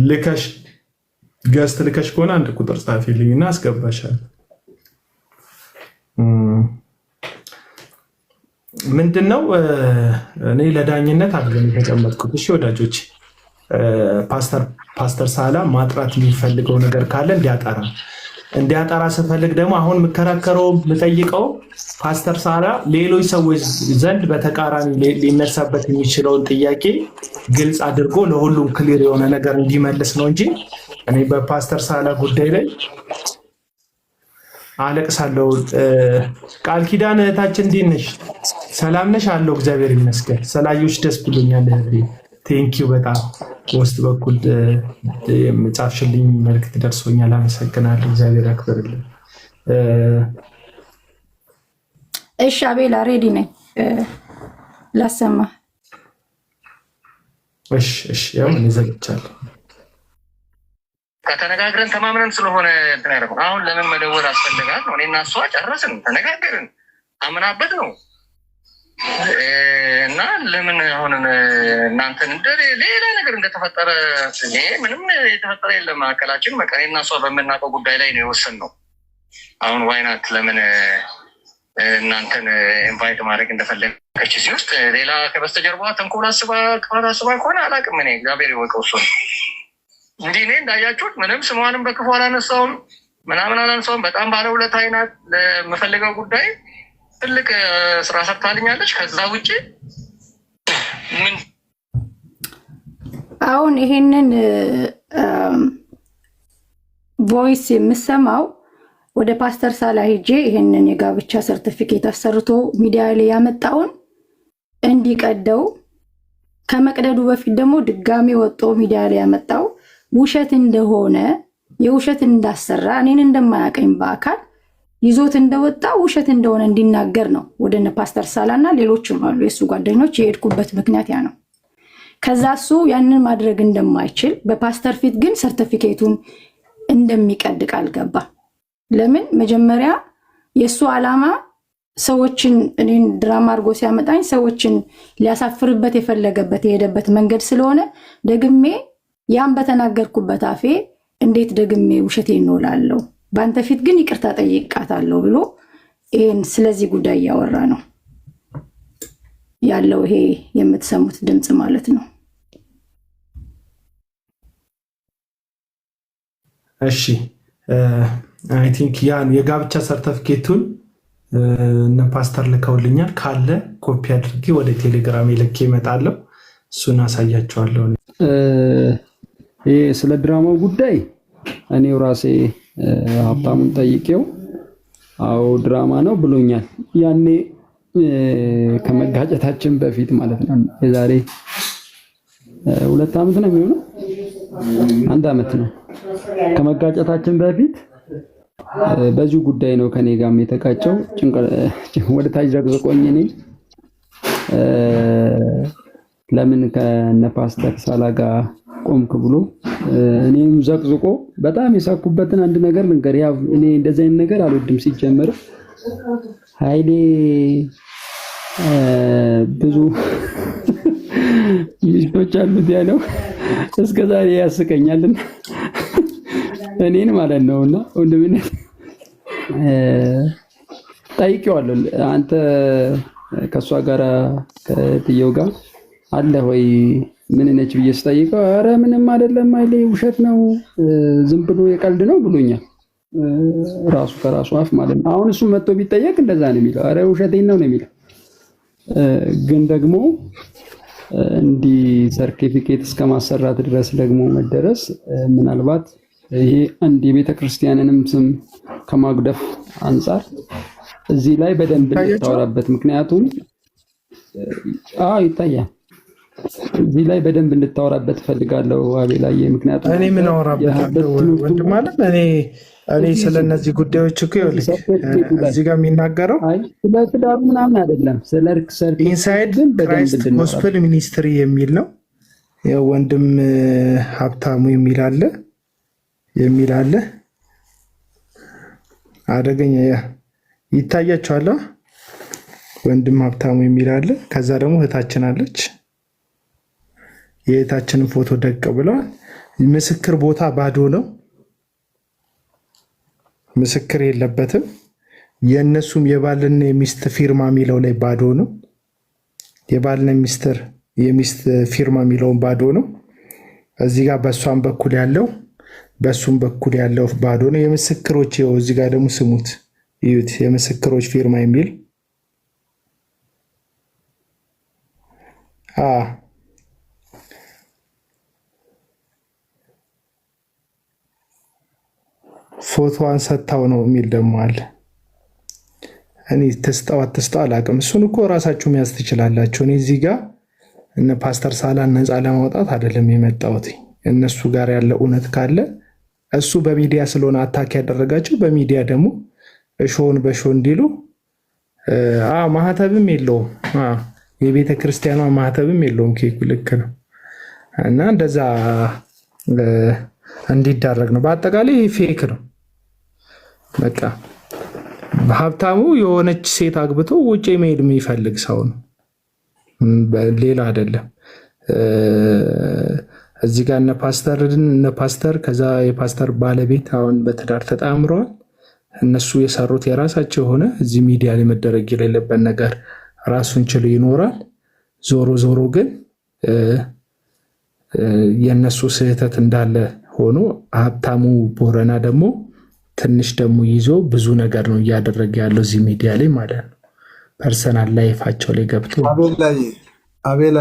ልከሽ ገስት ልከሽ ከሆነ አንድ ቁጥር ጻፊልኝና አስገባሻለሁ። ምንድነው እኔ ለዳኝነት አይደለም የተቀመጥኩት። እሺ ወዳጆች፣ ፓስተር ሳላ ማጥራት የሚፈልገው ነገር ካለ እንዲያጠራ ስፈልግ ደግሞ አሁን የምከራከረው የምጠይቀው ፓስተር ሳላ ሌሎች ሰዎች ዘንድ በተቃራኒ ሊነሳበት የሚችለውን ጥያቄ ግልጽ አድርጎ ለሁሉም ክሊር የሆነ ነገር እንዲመልስ ነው እንጂ እኔ በፓስተር ሳላ ጉዳይ ላይ አለቅሳለሁ። ቃል ኪዳን እህታችን እንዴት ነሽ? ሰላም ነሽ? አለው እግዚአብሔር ይመስገን። ስላየሁሽ ደስ ብሎኛል እህቴ። ቴንኪው በጣም በውስጥ በኩል የጻፍሽልኝ መልዕክት ደርሶኛል። አመሰግናለሁ። እግዚአብሔር ያክብርልን። እሺ አቤላ ሬዲ ነኝ ላሰማ። እሺ ያው ምን ዘግቻለሁ። ከተነጋግረን ተማምነን ስለሆነ እንትን ያደረገው አሁን ለምን መደወል አስፈልጋል ነው? እኔና እሷ ጨረስን፣ ተነጋገርን፣ አምናበት ነው እና ለምን አሁን እናንተን እንደ ሌላ ነገር እንደተፈጠረ እኔ ምንም የተፈጠረ የለም መካከላችን። እኔና እሷ በምናውቀው ጉዳይ ላይ ነው የወሰንነው። አሁን ዋይናት ለምን እናንተን ኢንቫይት ማድረግ እንደፈለገች ሲውስጥ ሌላ ከበስተጀርባ ተንኮል አስባ ክፋት አስባ ከሆነ አላውቅም። እኔ እግዚአብሔር ይወቀው እሱን እንዲህ እኔ እንዳያችሁት ምንም ስሟንም በክፉ አላነሳውም ምናምን አላነሳውም። በጣም ባለውለታ አይናት። ለምፈልገው ጉዳይ ትልቅ ስራ ሰርታልኛለች። ከዛ ውጭ ምን አሁን ይሄንን ቮይስ የምሰማው ወደ ፓስተር ሳላ ሄጄ ይሄንን የጋብቻ ሰርቲፊኬት አሰርቶ ሚዲያ ላይ ያመጣውን እንዲቀደው ከመቅደዱ በፊት ደግሞ ድጋሚ ወጦ ሚዲያ ላይ ያመጣው ውሸት እንደሆነ የውሸት እንዳሰራ እኔን እንደማያቀኝ በአካል ይዞት እንደወጣ ውሸት እንደሆነ እንዲናገር ነው ወደነ ፓስተር ሳላና ሌሎችም አሉ የሱ ጓደኞች የሄድኩበት ምክንያት ያ ነው። ከዛ እሱ ያንን ማድረግ እንደማይችል በፓስተር ፊት ግን ሰርቲፊኬቱን እንደሚቀድ ቃል ገባ። ለምን መጀመሪያ የሱ ዓላማ ሰዎችን እኔን ድራማ አድርጎ ሲያመጣኝ ሰዎችን ሊያሳፍርበት የፈለገበት የሄደበት መንገድ ስለሆነ ደግሜ ያን በተናገርኩበት አፌ እንዴት ደግሜ ውሸቴ እንውላለሁ በአንተ ፊት ግን ይቅርታ ጠይቃታለሁ ብሎ ይሄን ስለዚህ ጉዳይ እያወራ ነው ያለው። ይሄ የምትሰሙት ድምጽ ማለት ነው። እሺ አይ ቲንክ ያን የጋብቻ ሰርተፊኬቱን እነ ፓስተር ልከውልኛል። ካለ ኮፒ አድርጌ ወደ ቴሌግራም ልኬ እመጣለሁ። እሱን አሳያቸዋለሁ። ይሄ ስለ ድራማው ጉዳይ እኔው ራሴ ሀብታሙን ጠይቄው አዎ ድራማ ነው ብሎኛል። ያኔ ከመጋጨታችን በፊት ማለት ነው። የዛሬ 2 ዓመት ነው የሚሆነው፣ 1 ዓመት ነው። ከመጋጨታችን በፊት በዚሁ ጉዳይ ነው ከኔ ጋርም የተጋጨው። ወደ ታች ዘቅዝቆኝ እኔ ለምን ከነ ፓስተር ሳላ ጋር ቆምክ ብሎ እኔም ዘቅዝቆ በጣም የሳኩበትን አንድ ነገር ልንገር። ያው እኔ እንደዚህ አይነት ነገር አልወድም ሲጀመር። ኃይሌ ብዙ ሚስቶች አሉት ያለው እስከዛሬ ያስቀኛልና እኔን ማለት ነውና ወንድምነት ጠይቄዋለሁ። አንተ ከሷ ጋር ከትየው ጋር አለ ወይ ምን ነች ብዬ ስጠይቀው ኧረ ምንም አይደለም ኃይሌ ውሸት ነው ዝም ብሎ የቀልድ ነው ብሎኛል። ራሱ ከራሱ አፍ ማለት ነው። አሁን እሱ መጥቶ ቢጠየቅ እንደዛ ነው የሚለው፣ ኧረ ውሸቴን ነው የሚለው። ግን ደግሞ እንዲህ ሰርቲፊኬት እስከማሰራት ድረስ ደግሞ መደረስ ምናልባት ይሄ አንድ የቤተ ክርስቲያንንም ስም ከማጉደፍ አንፃር እዚህ ላይ በደንብ እንድታወራበት፣ ምክንያቱም ይታያል። እዚህ ላይ በደንብ እንድታወራበት ፈልጋለሁ አቤላዬ። ምክንያቱም እኔ ምን አወራበታለሁ ወንድም ማለት እኔ ስለነዚህ ጉዳዮች እኮ ይኸውልህ እዚህ ጋር የሚናገረው ስለ ትዳሩ ምናምን አይደለም፣ ስለ ኢንሳይድ ክራይስት ጎስፐል ሚኒስትሪ የሚል ነው። ወንድም ሀብታሙ የሚል አለ አደገኛ ይታያቸዋል። ወንድም ሀብታሙ የሚል አለ። ከዛ ደግሞ እህታችን አለች። የእህታችንን ፎቶ ደቅ ብለዋል። ምስክር ቦታ ባዶ ነው፣ ምስክር የለበትም። የእነሱም የባልና የሚስት ፊርማ የሚለው ላይ ባዶ ነው። የባልና የሚስት ፊርማ የሚለውን ባዶ ነው። እዚህ ጋር በእሷም በኩል ያለው በእሱም በኩል ያለው ባዶ ነው። የምስክሮች እዚህ ጋር ደግሞ ስሙት፣ እዩት፣ የምስክሮች ፊርማ የሚል ፎቶዋን ሰጥታው ነው የሚል ደግሞ አለ። እኔ ተስጣው አትስጣው አላውቅም። እሱን እኮ ራሳችሁ መያዝ ትችላላችሁ። እኔ እዚህ ጋር እነ ፓስተር ሳላን ነፃ ለማውጣት አይደለም የመጣሁት። እነሱ ጋር ያለ እውነት ካለ እሱ በሚዲያ ስለሆነ አታክ ያደረጋቸው፣ በሚዲያ ደግሞ እሾውን በሾ እንዲሉ ማህተብም የለውም። የቤተ ክርስቲያኗ ማህተብም የለውም። ኬኩ ልክ ነው። እና እንደዛ እንዲዳረግ ነው። በአጠቃላይ ፌክ ነው። በቃ ሀብታሙ የሆነች ሴት አግብቶ ውጭ መሄድ የሚፈልግ ሰው ነው፣ ሌላ አይደለም። እዚህ ጋር እነ ፓስተር ከዛ የፓስተር ባለቤት አሁን በትዳር ተጣምረዋል። እነሱ የሰሩት የራሳቸው የሆነ እዚህ ሚዲያ ላይ መደረግ የሌለበት ነገር ራሱን ችሎ ይኖራል። ዞሮ ዞሮ ግን የእነሱ ስህተት እንዳለ ሆኖ ሀብታሙ ቦረና ደግሞ ትንሽ ደግሞ ይዞ ብዙ ነገር ነው እያደረገ ያለው እዚህ ሚዲያ ላይ ማለት ነው። ፐርሰናል ላይፋቸው ላይ ገብቶ አቤላ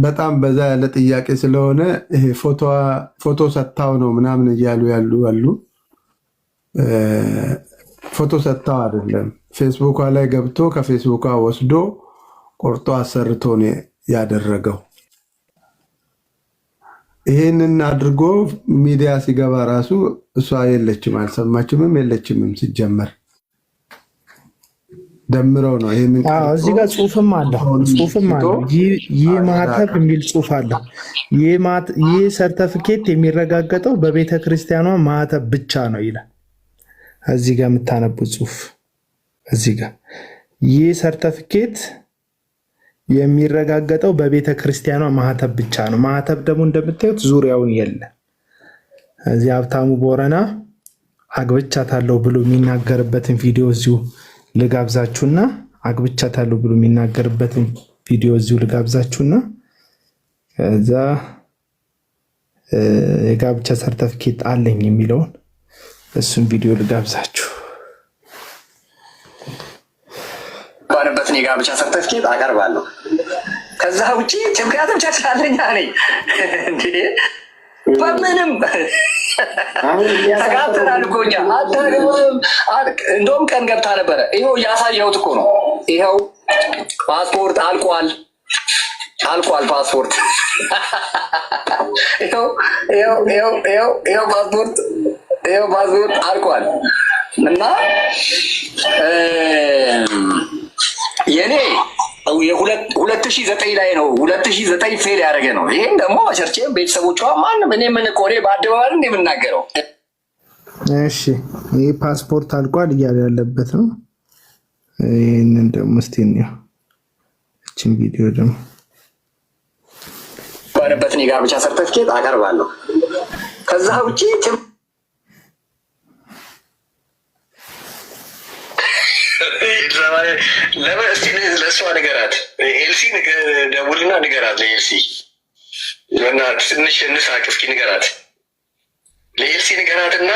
በጣም በዛ ያለ ጥያቄ ስለሆነ ይሄ ፎቶ ሰጥታው ነው ምናምን እያሉ አሉ። ፎቶ ሰጥታው አይደለም፣ ፌስቡኳ ላይ ገብቶ ከፌስቡኳ ወስዶ ቆርጦ አሰርቶ ነው ያደረገው። ይሄንን አድርጎ ሚዲያ ሲገባ ራሱ እሷ የለችም፣ አልሰማችምም፣ የለችምም። ሲጀመር ደምረው ነው ይሄንን። እዚህ ጋር ጽሁፍም አለ። ይህ ማህተብ የሚል ጽሁፍ አለ። ይህ ሰርተፊኬት የሚረጋገጠው በቤተ ክርስቲያኗ ማህተብ ብቻ ነው ይላል። እዚህ ጋር የምታነቡት ጽሁፍ እዚህ ጋር ይህ ሰርተፊኬት የሚረጋገጠው በቤተ ክርስቲያኗ ማህተብ ብቻ ነው። ማህተብ ደግሞ እንደምታዩት ዙሪያውን የለ። እዚህ ሀብታሙ ቦረና አግብቻታለሁ ብሎ የሚናገርበትን ቪዲዮ እዚሁ ልጋብዛችሁና አግብቻታለሁ ብሎ የሚናገርበትን ቪዲዮ እዚሁ ልጋብዛችሁና ከዛ የጋብቻ ሰርተፊኬት አለኝ የሚለውን እሱን ቪዲዮ ልጋብዛችሁ። ባነበትን የጋብቻ ሰርተፊኬት አቀርባለሁ። ከዛ ውጭ ጭምቅያትም ቻቻለኛ ነኝ እንዴ በምንም ተጋብተናል እኮ እኛ። እንደውም ቀን ገብታ ነበረ። ይኸው እያሳየሁት እኮ ነው። ይኸው ፓስፖርት አልቋል ፓስፖርት ይኸው ፓስፖርት አልቋል። እና የኔ 2009 ላይ ነው 2009 ፌል ያደረገ ነው። ይሄን ደግሞ ቸርቼ ቤተሰቦቿ ማንም እኔ ምን ቆሬ በአደባባይ እንደምናገረው። እሺ ይሄ ፓስፖርት አልቋል እያለ ያለበት ነው። ይሄንን ደግሞ እስቲ እንየው። እቺን ቪዲዮ ደግሞ ባነበትን የጋብቻ ሰርተፊኬት አቀርባለሁ። ከዛ ውጪ ለምን እስቲ ለእሷ ንገራት፣ ኤልሲ ደውልና ንገራት። ለኤልሲ ትንሽ እንሳቅ እስኪ ንገራት፣ ለኤልሲ ንገራትና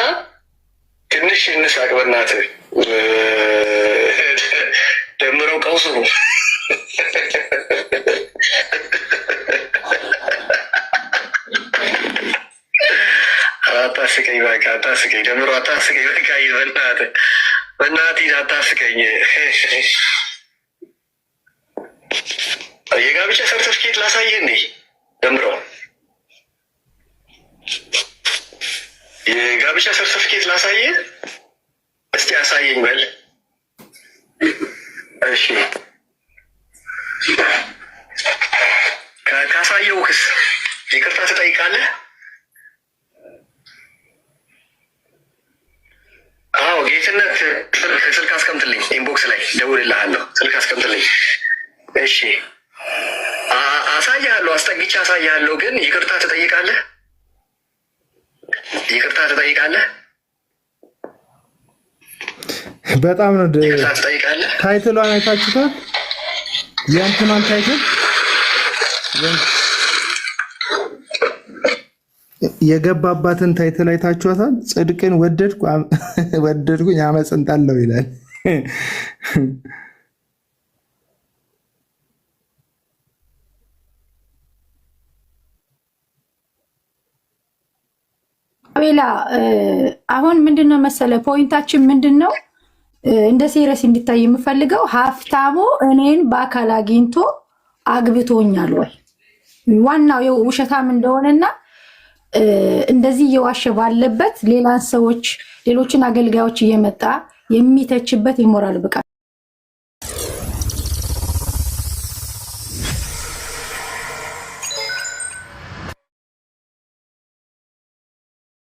ትንሽ እንሳቅ በእናትህ። ደምረው ቀውሱ ነው። አታስቀኝ እባክህ፣ አታስቀኝ፣ ደምሮ አታስቀኝ። በቃ በእናትህ አታስቀኝ። የጋብቻ ሰርተፍኬት ላሳየህ እንዴ? ደምሮ የጋብቻ ሰርተፍኬት ላሳየህ እስቲ፣ አሳየኝ በል። እሺ ካሳየውክስ ይቅርታ ትጠይቃለህ? አዎ ጌትነት ስልክ አስቀምጥልኝ፣ ኢንቦክስ ላይ ደውልልሃለሁ። ስልክ አስቀምጥልኝ። እሺ አሳያለሁ፣ አስጠግቼ አሳያለሁ። ግን ይቅርታ ትጠይቃለህ? ይቅርታ ትጠይቃለህ? በጣም ነው ይቅርታ ትጠይቃለህ? ታይትሏን አይታችሁታል? የእንትኗን ታይትል የገባባትን ታይትል አይታችኋታል? ጽድቅን ወደድኩኝ አመፅን ጠላሁ ይላል። አቤላ አሁን ምንድነው መሰለ ፖይንታችን ምንድነው? እንደ ሴሪየስ እንዲታይ የምፈልገው ሀብታሙ እኔን በአካል አግኝቶ አግብቶኛል ወይ? ዋናው ውሸታም እንደሆነና እንደዚህ እየዋሸ ባለበት ሌሎችን አገልጋዮች እየመጣ የሚተችበት የሞራል ብቃት